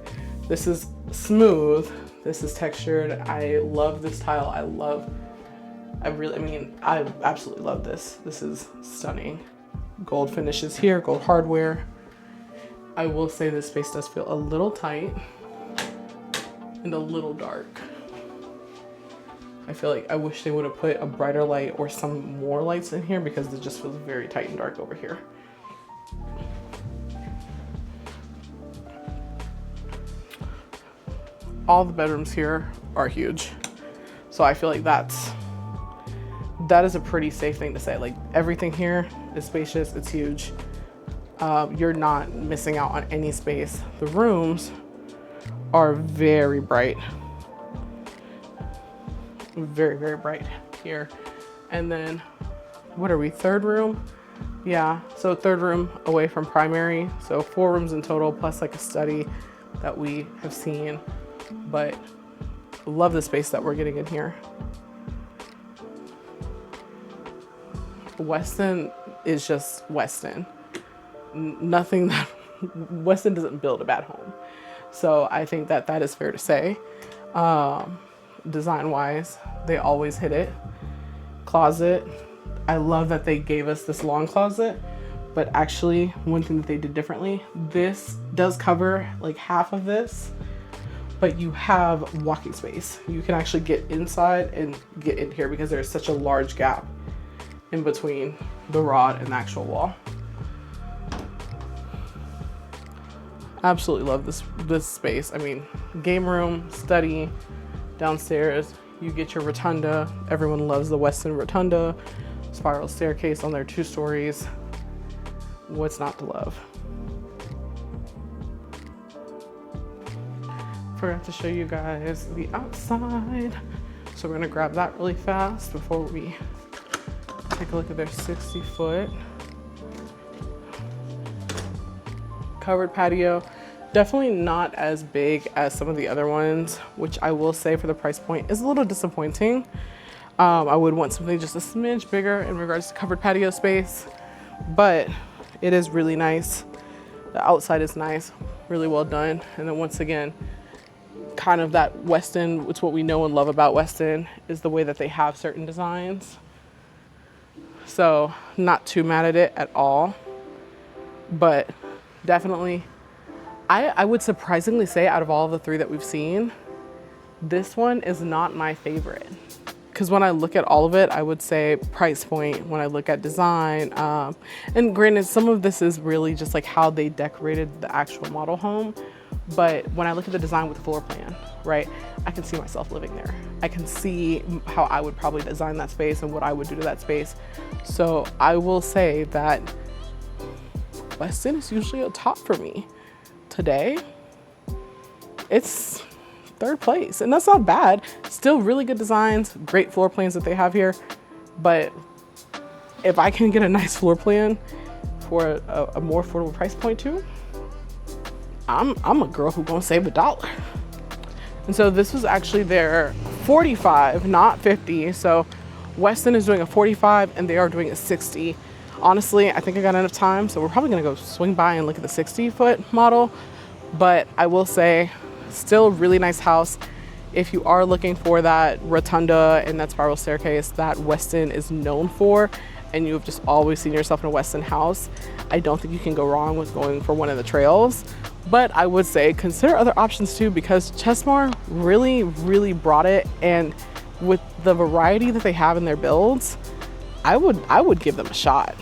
This is smooth. This is textured. I love this tile. I absolutely love this. This is stunning. Gold finishes here, gold hardware. I will say this space does feel a little tight and a little dark. I feel like I wish they would have put a brighter light or some more lights in here because it just feels very tight and dark over here. All the bedrooms here are huge. So I feel like that is a pretty safe thing to say. Like everything here is spacious, it's huge. You're not missing out on any space. The rooms are very bright. Very, very bright here. And then, what are we, third room? Yeah, so third room away from primary. So 4 rooms in total, plus like a study that we have seen. But love the space that we're getting in here. Westin is just Westin. Nothing that, Westin doesn't build a bad home. So I think that that is fair to say. Design wise, they always hit it. Closet, I love that they gave us this long closet, but actually one thing that they did differently, this does cover like half of this, but you have walking space. You can actually get inside and get in here because there's such a large gap in between the rod and the actual wall. Absolutely love this space. I mean, game room, study. Downstairs, you get your rotunda. Everyone loves the Westin rotunda. Spiral staircase on their 2 stories. What's not to love? Forgot to show you guys the outside. So we're gonna grab that really fast before we take a look at their 60-foot covered patio. Definitely not as big as some of the other ones, which I will say for the price point is a little disappointing. I would want something just a smidge bigger in regards to covered patio space, but it is really nice. The outside is nice, really well done. And then once again, kind of that Westin, it's what we know and love about Westin, is the way that they have certain designs. So not too mad at it at all, but definitely, I would surprisingly say out of all the 3 that we've seen, this one is not my favorite. Because when I look at all of it, I would say price point, when I look at design, and granted, some of this is really just like how they decorated the actual model home, But when I look at the design with the floor plan, right, I can see myself living there. I can see how I would probably design that space and what I would do to that space. So I will say that Westin is usually a top for me. Today, it's third place, and that's not bad. Still really good designs, great floor plans that they have here. But if I can get a nice floor plan for a more affordable price point too, I'm a girl who gonna save $1. And so this was actually their 45, not 50. So Westin is doing a 45 and they are doing a 60. Honestly, I think I got enough time, so we're probably gonna go swing by and look at the 60-foot model. But I will say, still a really nice house. If you are looking for that rotunda and that spiral staircase that Westin is known for, and you've just always seen yourself in a Westin house, I don't think you can go wrong with going for one of the trails. But I would say consider other options too, because Chesmar really brought it, and with the variety that they have in their builds, I would give them a shot.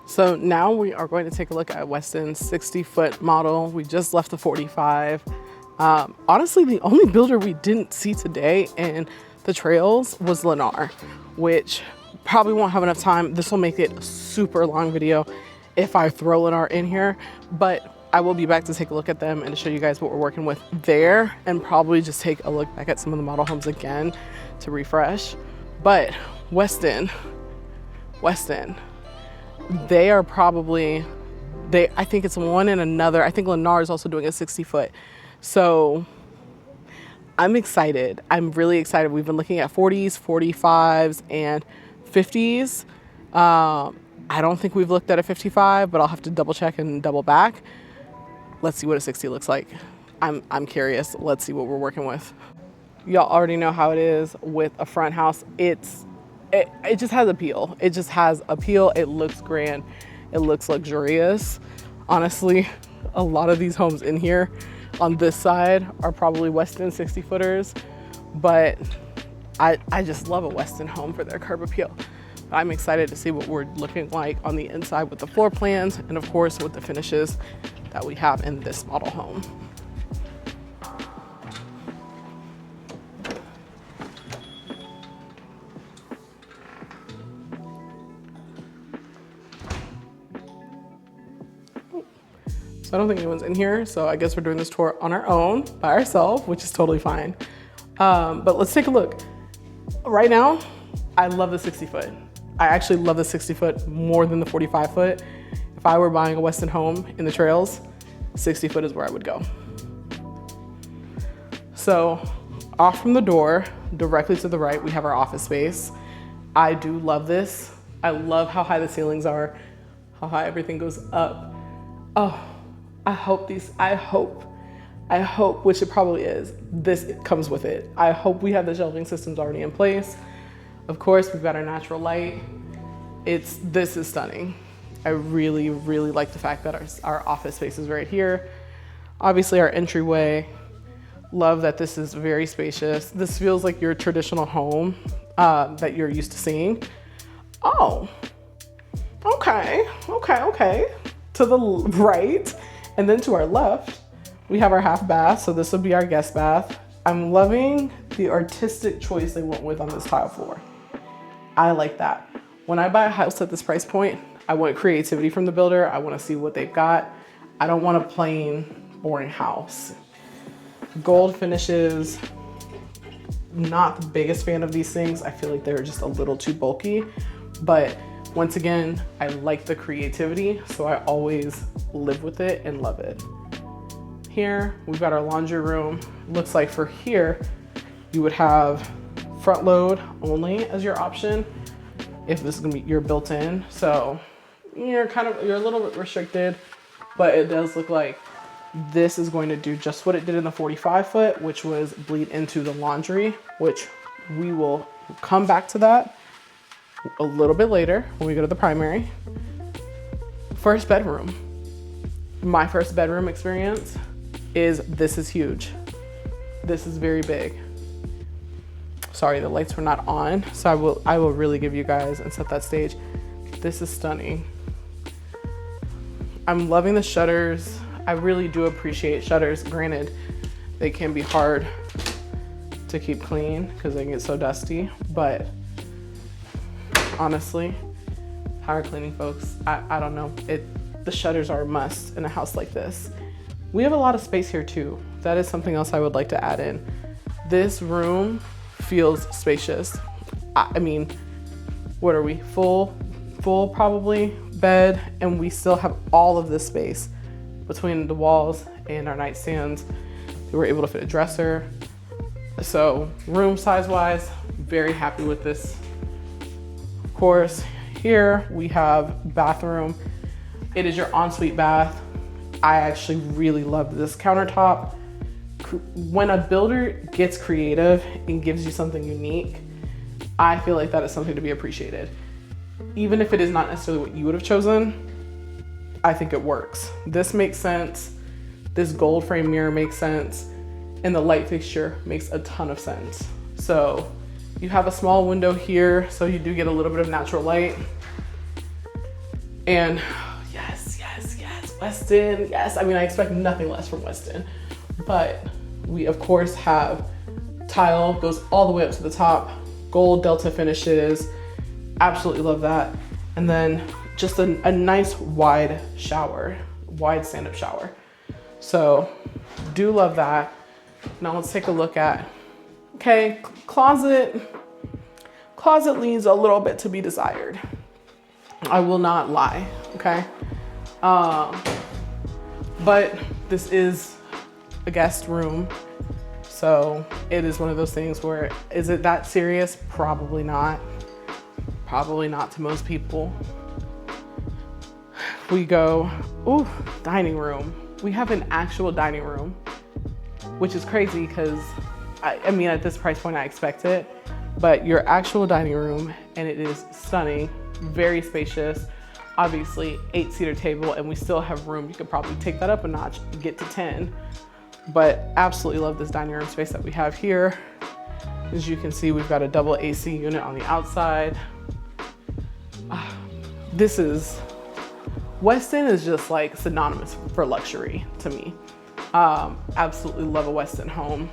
So now we are going to take a look at Westin's 60-foot model. We just left the 45. Honestly, the only builder we didn't see today in the trails was Lennar, which probably won't have enough time. This will make it a super long video if I throw Lennar in here, but I will be back to take a look at them and to show you guys what we're working with there, and probably just take a look back at some of the model homes again to refresh. But Westin, they are probably, I think it's one and another. I think Lennar is also doing a 60-foot. So I'm excited. I'm really excited. We've been looking at 40s, 45s, and 50s. I don't think we've looked at a 55, but I'll have to double check and double back. Let's see what a 60 looks like. I'm curious. Let's see what we're working with. Y'all already know how it is with a front house. It just has appeal. It just has appeal. It looks grand. It looks luxurious. Honestly, a lot of these homes in here on this side are probably Westin 60-footers, but I just love a Westin home for their curb appeal. I'm excited to see what we're looking like on the inside with the floor plans, and of course with the finishes that we have in this model home. So I don't think anyone's in here, so I guess we're doing this tour on our own, by ourselves, which is totally fine. But let's take a look. Right now, I love the 60-foot. I actually love the 60-foot more than the 45-foot. If I were buying a Westin home in the trails, 60-foot is where I would go. So off from the door, directly to the right, we have our office space. I do love this. I love how high the ceilings are, how high everything goes up. Oh, I hope, which it probably is, this comes with it. I hope we have the shelving systems already in place. Of course, we've got our natural light. This is stunning. I really like the fact that our office space is right here. Obviously our entryway. Love that this is very spacious. This feels like your traditional home that you're used to seeing. Oh, okay. To the right, and then to our left, we have our half bath. So this would be our guest bath. I'm loving the artistic choice they went with on this tile floor. I like that. When I buy a house at this price point, I want creativity from the builder. I want to see what they've got. I don't want a plain, boring house. Gold finishes, not the biggest fan of these things. I feel like they're just a little too bulky, but once again, I like the creativity, so I always live with it and love it. Here, we've got our laundry room. Looks like for here, you would have front load only as your option if this is gonna be your built-in. So you're a little bit restricted, but it does look like this is going to do just what it did in the 45-foot, which was bleed into the laundry, which we will come back to that a little bit later when we go to the primary. First bedroom. My first bedroom experience this is huge. This is very big. Sorry, the lights were not on, so I will really give you guys and set that stage. This is stunning. I'm loving the shutters. I really do appreciate shutters. Granted, they can be hard to keep clean because they get so dusty, but honestly, hire cleaning folks. I don't know. The shutters are a must in a house like this. We have a lot of space here too. That is something else I would like to add in. This room feels spacious. I mean, what are we? Full probably bed, and we still have all of this space between the walls and our nightstands. We were able to fit a dresser. So room size wise, very happy with this. Of course, here we have bathroom. It is your ensuite bath. I actually really love this countertop. When a builder gets creative and gives you something unique, I feel like that is something to be appreciated. Even if it is not necessarily what you would have chosen, I think it works. This makes sense. This gold frame mirror makes sense. And the light fixture makes a ton of sense. So you have a small window here, so you do get a little bit of natural light. And yes, Westin, yes. I mean, I expect nothing less from Westin, but we of course have tile, goes all the way up to the top, gold Delta finishes, absolutely love that. And then just a nice wide shower, wide stand-up shower. So do love that. Now let's take a look at, okay, closet leaves a little bit to be desired. I will not lie, okay? But this is a guest room. So it is one of those things where, is it that serious? Probably not. Probably not to most people. We go, ooh, dining room. We have an actual dining room, which is crazy because I mean, at this price point, I expect it, but your actual dining room, and it is stunning, very spacious. Obviously 8-seater table, and we still have room. You could probably take that up a notch, get to 10, but absolutely love this dining room space that we have here. As you can see, we've got a double AC unit on the outside. Westin is just like synonymous for luxury to me. Absolutely love a Westin home.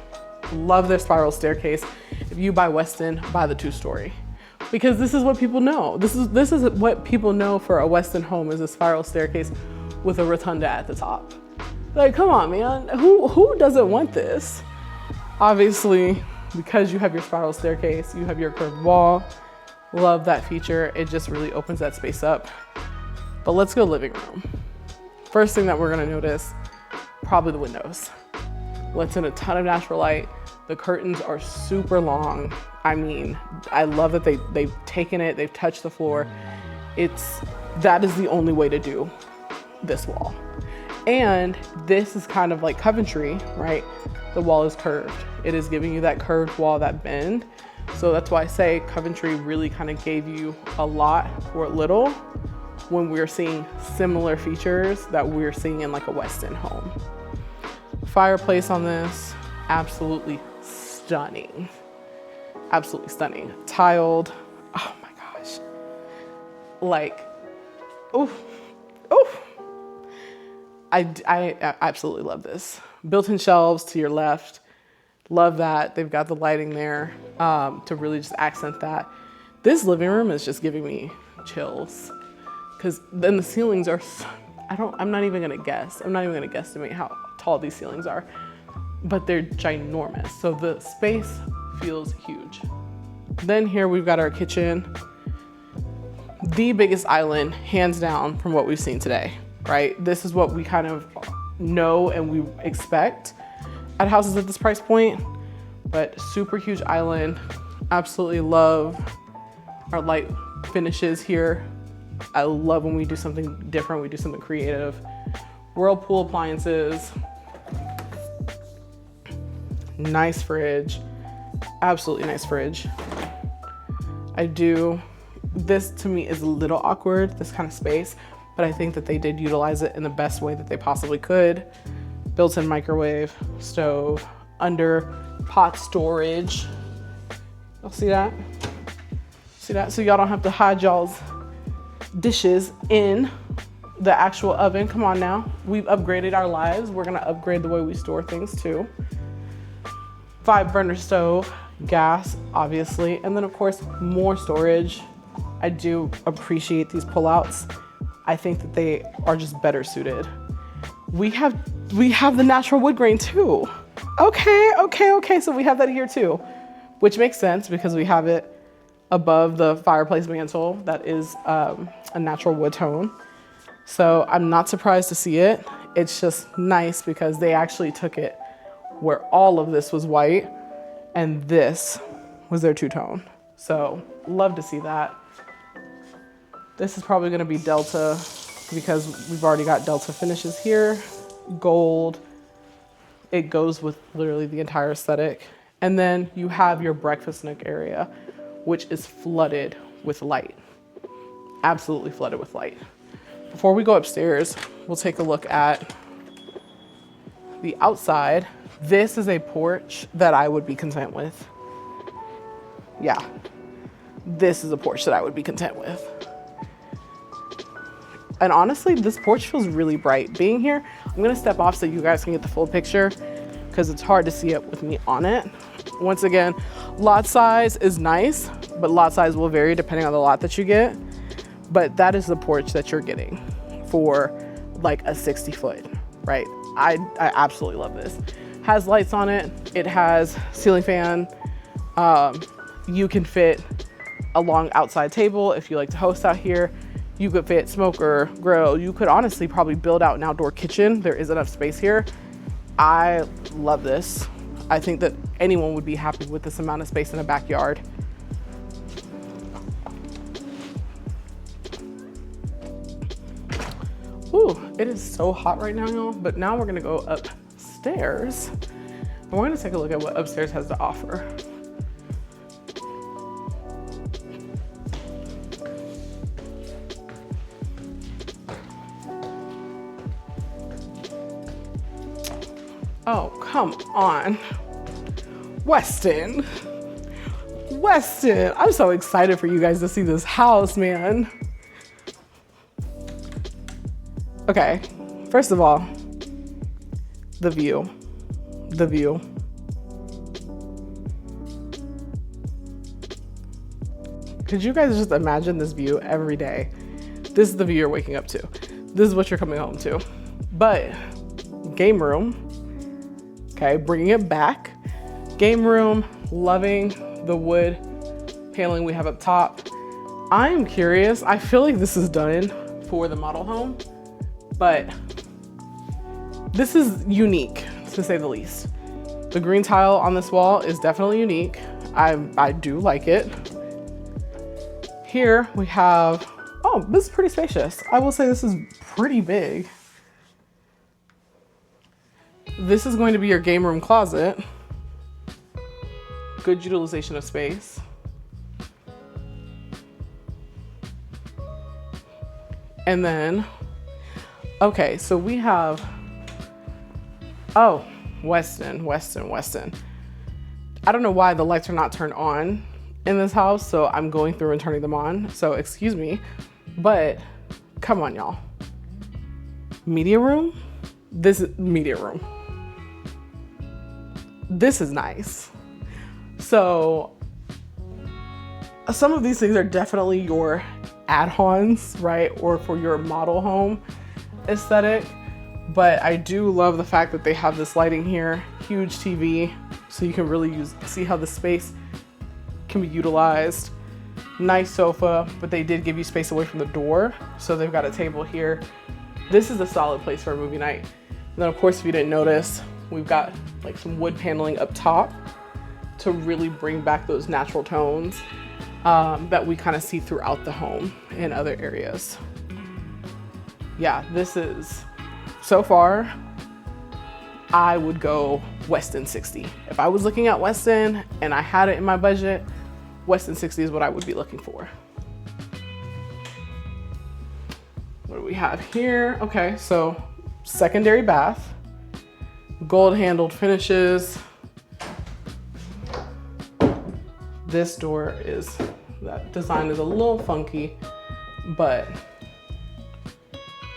Love their spiral staircase. If you buy Westin, buy the 2-story. Because this is what people know. This is what people know for a Westin home, is a spiral staircase with a rotunda at the top. Like, come on, man. Who doesn't want this? Obviously, because you have your spiral staircase, you have your curved wall. Love that feature. It just really opens that space up. But let's go living room. First thing that we're gonna notice, probably the windows. Lets in a ton of natural light. The curtains are super long. I mean, I love that they've taken it, they've touched the floor. That is the only way to do this wall. And this is kind of like Coventry, right? The wall is curved. It is giving you that curved wall, that bend. So that's why I say Coventry really kind of gave you a lot for little when we're seeing similar features that we're seeing in like a Westin home. Fireplace on this, absolutely stunning. Absolutely stunning. Tiled. Oh my gosh. Like, oof. I absolutely love this. Built-in shelves to your left. Love that. They've got the lighting there to really just accent that. This living room is just giving me chills. Because then the ceilings are, I'm not even gonna guess. I'm not even gonna guesstimate how tall these ceilings are, but they're ginormous. So the space feels huge. Then here we've got our kitchen. The biggest island, hands down, from what we've seen today, right? This is what we kind of know and we expect at houses at this price point, but super huge island. Absolutely love our light finishes here. I love when we do something different, we do something creative. Whirlpool appliances. Nice fridge. Absolutely nice fridge. This to me is a little awkward, this kind of space, but I think that they did utilize it in the best way that they possibly could. Built-in microwave, stove, under pot storage. Y'all see that? See that? So y'all don't have to hide y'all's dishes in The actual oven, come on now. We've upgraded our lives. We're gonna upgrade the way we store things too. 5-burner stove, gas, obviously. And then of course, more storage. I do appreciate these pullouts. I think that they are just better suited. We have the natural wood grain too. Okay, so we have that here too, which makes sense because we have it above the fireplace mantle that is a natural wood tone. So I'm not surprised to see it. It's just nice because they actually took it where all of this was white and this was their two-tone. So love to see that. This is probably gonna be Delta because we've already got Delta finishes here. Gold, it goes with literally the entire aesthetic. And then you have your breakfast nook area, which is flooded with light. Absolutely flooded with light. Before we go upstairs, we'll take a look at the outside. This is a porch that I would be content with. Yeah, this is a porch that I would be content with. And honestly, this porch feels really bright. Being here, I'm gonna step off so you guys can get the full picture because it's hard to see it with me on it. Once again, lot size is nice, but lot size will vary depending on the lot that you get. But that is the porch that you're getting for like a 60-foot, right? I absolutely love this. Has lights on it. It has ceiling fan. You can fit a long outside table if you like to host out here. You could fit smoker, grill. You could honestly probably build out an outdoor kitchen. There is enough space here. I love this. I think that anyone would be happy with this amount of space in a backyard. Ooh, it is so hot right now, y'all. But now we're gonna go upstairs and we're gonna take a look at what upstairs has to offer. Oh, come on. Westin. I'm so excited for you guys to see this house, man. Okay, first of all, the view. Could you guys just imagine this view every day? This is the view you're waking up to. This is what you're coming home to. But game room, okay, bringing it back. Game room, loving the wood paneling we have up top. I am curious, I feel like this is done for the model home, but this is unique to say the least. The green tile on this wall is definitely unique. I do like it. Here we have, oh, this is pretty spacious. I will say this is pretty big. This is going to be your game room closet. Good utilization of space. And then, okay, so we have, oh, Westin. I don't know why the lights are not turned on in this house, so I'm going through and turning them on, so excuse me, but come on, y'all. Media room? This is media room. This is nice. So some of these things are definitely your add-ons, right? Or for your model home aesthetic. But I do love the fact that they have this lighting here, huge TV, so you can really see how the space can be utilized. Nice sofa, but they did give you space away from the door. So they've got a table here. This is a solid place for a movie night. And then of course, if you didn't notice, we've got like some wood paneling up top to really bring back those natural tones that we kind of see throughout the home in other areas. Yeah, this is, so far, I would go Westin 60. If I was looking at Westin and I had it in my budget, Westin 60 is what I would be looking for. What do we have here? Okay, so secondary bath, gold handled finishes. This door that design is a little funky, but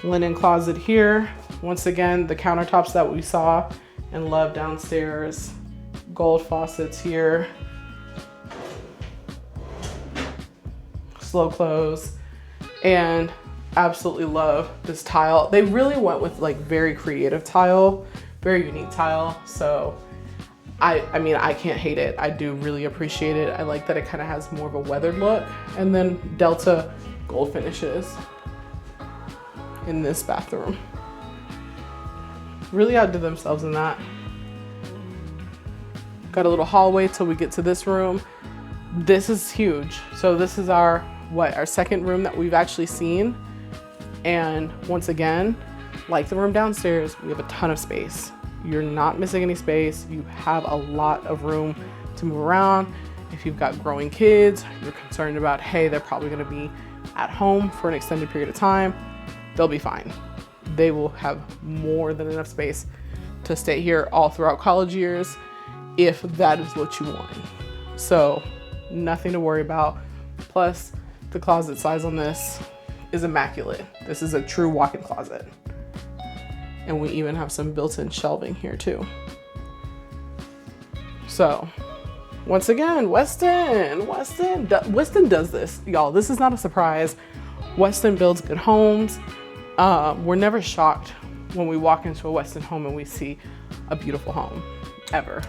Linen closet here. Once again, the countertops that we saw and loved downstairs. Gold faucets here. Slow close. And absolutely love this tile. They really went with like very creative tile, very unique tile. So I mean, I can't hate it. I do really appreciate it. I like that it kind of has more of a weathered look. And then Delta gold finishes in this bathroom. Really outdid themselves in that. Got a little hallway till we get to this room. This is huge. So this is our second room that we've actually seen. And once again, like the room downstairs, we have a ton of space. You're not missing any space. You have a lot of room to move around. If you've got growing kids, you're concerned about, hey, they're probably gonna be at home for an extended period of time, they'll be fine. They will have more than enough space to stay here all throughout college years if that is what you want. So nothing to worry about. Plus, the closet size on this is immaculate. This is a true walk-in closet. And we even have some built-in shelving here too. So once again, Westin does this, y'all. This is not a surprise. Westin builds good homes. We're never shocked when we walk into a Westin home and we see a beautiful home, ever.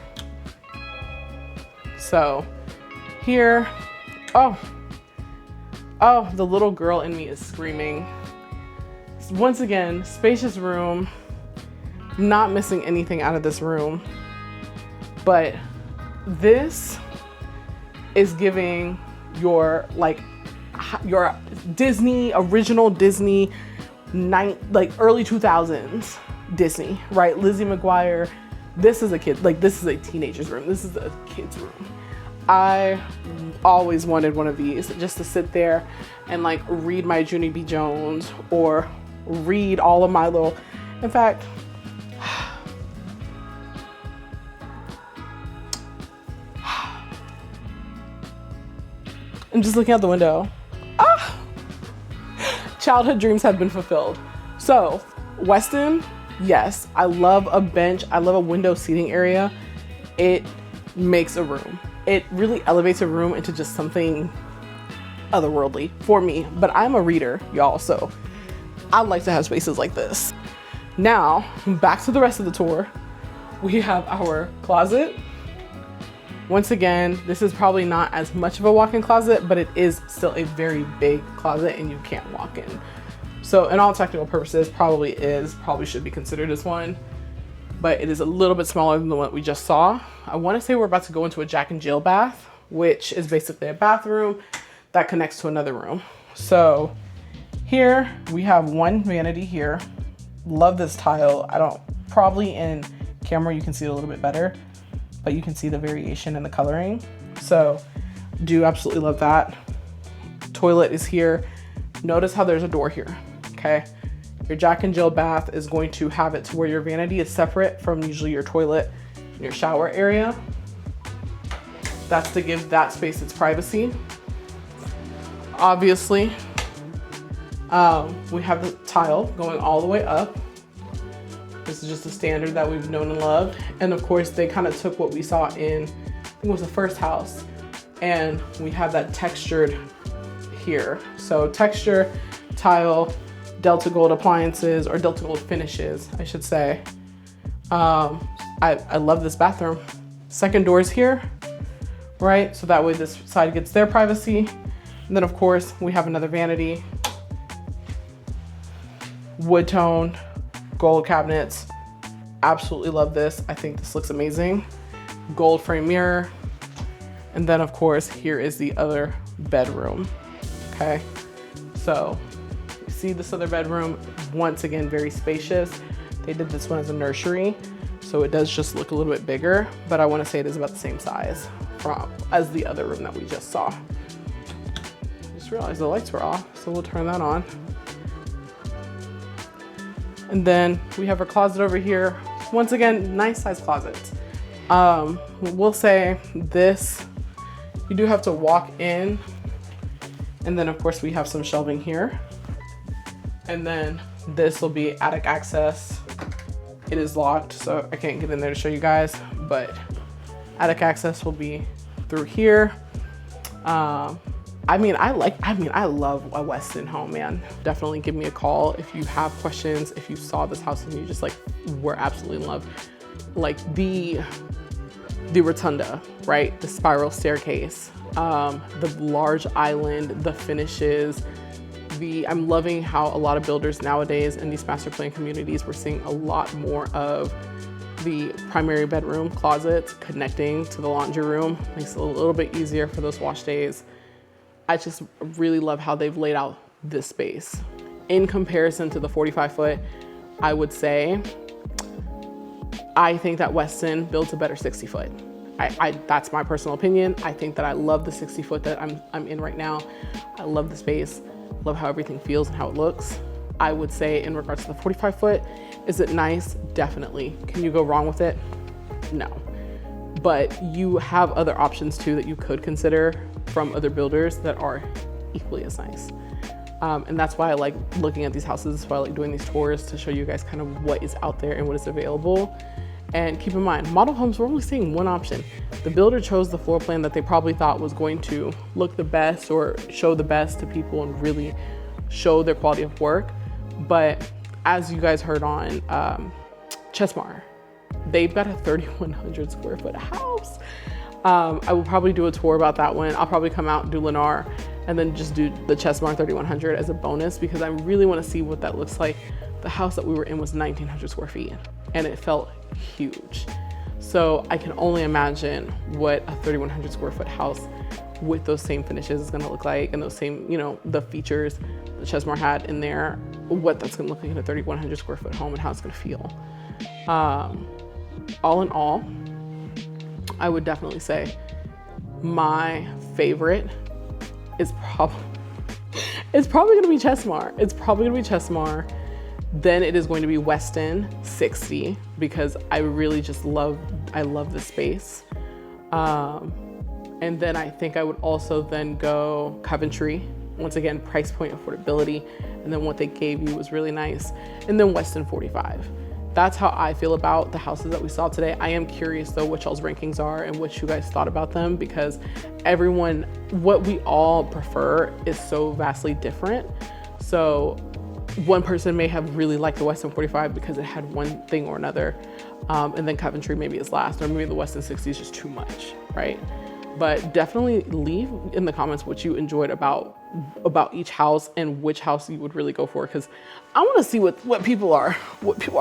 So here, oh, the little girl in me is screaming. Once again, spacious room, not missing anything out of this room, but this is giving your Disney, original Disney, early 2000s Disney, right? Lizzie McGuire. This is a kid, this is a teenager's room. This is a kid's room. I always wanted one of these just to sit there and read my Junie B. Jones or read all of my little, in fact, I'm just looking out the window. Childhood dreams have been fulfilled. So Westin, yes, I love a bench. I love a window seating area. It makes a room. It really elevates a room into just something otherworldly for me, but I'm a reader, y'all, so I like to have spaces like this. Now, back to the rest of the tour. We have our closet. Once again, this is probably not as much of a walk-in closet, but it is still a very big closet and you can't walk in. So in all technical purposes, probably should be considered as one, but it is a little bit smaller than the one we just saw. I want to say we're about to go into a Jack and Jill bath, which is basically a bathroom that connects to another room. So here we have one vanity here. Love this tile. Probably in camera you can see it a little bit better, but you can see the variation in the coloring. So do absolutely love that. Toilet is here. Notice how there's a door here, okay? Your Jack and Jill bath is going to have it to where your vanity is separate from usually your toilet and your shower area. That's to give that space its privacy. Obviously, we have the tile going all the way up. This is just a standard that we've known and loved. And of course, they kind of took what we saw in, I think it was the first house, and we have that textured here. So texture, tile, Delta Gold appliances, or Delta Gold finishes, I should say. I love this bathroom. Second door's here, right? So that way this side gets their privacy. And then of course, we have another vanity, wood toned, gold cabinets. Absolutely love this. I think this looks amazing. Gold frame mirror. And then of course, here is the other bedroom, okay? So you see this other bedroom, once again, very spacious. They did this one as a nursery, so it does just look a little bit bigger, but I wanna say it is about the same size as the other room that we just saw. I just realized the lights were off, so we'll turn that on. And then we have our closet over here. Once again, nice size closets. We'll say this, you do have to walk in. And then of course we have some shelving here. And then This will be attic access. It is locked, so I can't get in there to show you guys, but attic access will be through here. I love a Westin home, man. Definitely give me a call if you have questions, if you saw this house and you just like were absolutely in love. Like the rotunda, right? The spiral staircase, the large island, the finishes, I'm loving how a lot of builders nowadays in these master plan communities, we're seeing a lot more of the primary bedroom closets connecting to the laundry room. Makes it a little bit easier for those wash days. I just really love how they've laid out this space. In comparison to the 45 foot, I would say, I think that Westin builds a better 60 foot. That's my personal opinion. I think that I love the 60 foot that I'm in right now. I love the space, love how everything feels and how it looks. I would say in regards to the 45 foot, is it nice? Definitely. Can you go wrong with it? No. But you have other options too that you could consider from other builders that are equally as nice. And that's why I like looking at these houses. That's why I like doing these tours, to show you guys kind of what is out there and what is available. And keep in mind, model homes, we're only seeing one option. The builder chose the floor plan that they probably thought was going to look the best or show the best to people and really show their quality of work. But as you guys heard on Chesmar, they've got a 3,100 square foot house. I will probably do a tour about that one. I'll probably come out and do Lennar and then just do the Chesmar 3,100 as a bonus, because I really want to see what that looks like. The house that we were in was 1,900 square feet and it felt huge. So I can only imagine what a 3,100 square foot house with those same finishes is going to look like, and those same, you know, the features that Chesmar had in there, what that's going to look like in a 3,100 square foot home and how it's going to feel. All in all, I would definitely say my favorite is probably going to be Chesmar. It's probably going to be Chesmar. Then it is going to be Westin 60, because I really just love the space. And then I think I would also then go Coventry. Once again, price point, affordability, and then what they gave you was really nice. And then Westin 45. That's how I feel about the houses that we saw today. I am curious though what y'all's rankings are and what you guys thought about them, because everyone, what we all prefer is so vastly different. So one person may have really liked the Westin 45 because it had one thing or another. And then Coventry maybe is last, or maybe the Westin 60 is just too much, right? But definitely leave in the comments what you enjoyed about each house and which house you would really go for, because I want to see what people are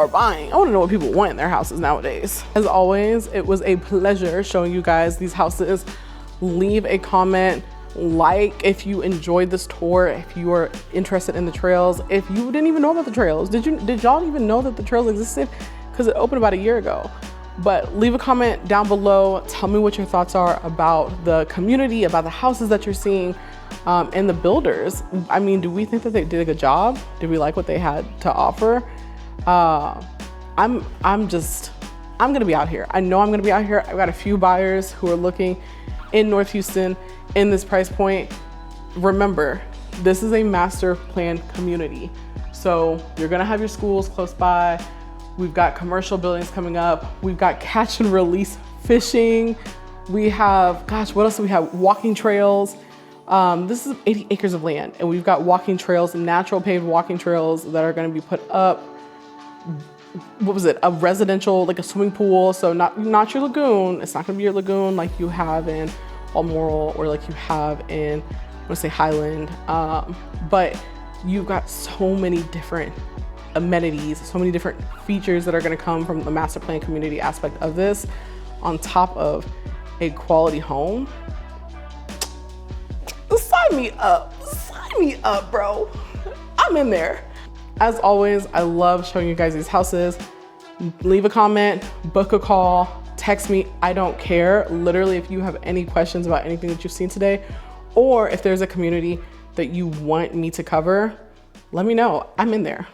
buying. I want to know what people want in their houses nowadays. As always, it was a pleasure showing you guys these houses. Leave a comment, like if you enjoyed this tour, if you are interested in the trails, if you didn't even know about the trails. Did y'all even know that the trails existed? Because it opened about a year ago. But leave a comment down below. Tell me what your thoughts are about the community, about the houses that you're seeing, and the builders. I mean, do we think that they did a good job? Did we like what they had to offer? I'm gonna be out here. I know I'm gonna be out here. I've got a few buyers who are looking in North Houston in this price point. Remember, this is a master plan community. So you're gonna have your schools close by. We've got commercial buildings coming up. We've got catch and release fishing. We have, gosh, what else do we have? Walking trails. This is 80 acres of land, and we've got walking trails, natural paved walking trails that are gonna be put up. What was it? A residential, like a swimming pool. So not your lagoon. It's not gonna be your lagoon like you have in Balmoral or like you have in, I wanna say Highland. But you've got so many different amenities, so many different features that are going to come from the master plan community aspect of this, on top of a quality home. Sign me up, bro. I'm in there. As always, I love showing you guys these houses. Leave a comment, book a call, text me. I don't care. Literally, if you have any questions about anything that you've seen today, or if there's a community that you want me to cover, let me know. I'm in there.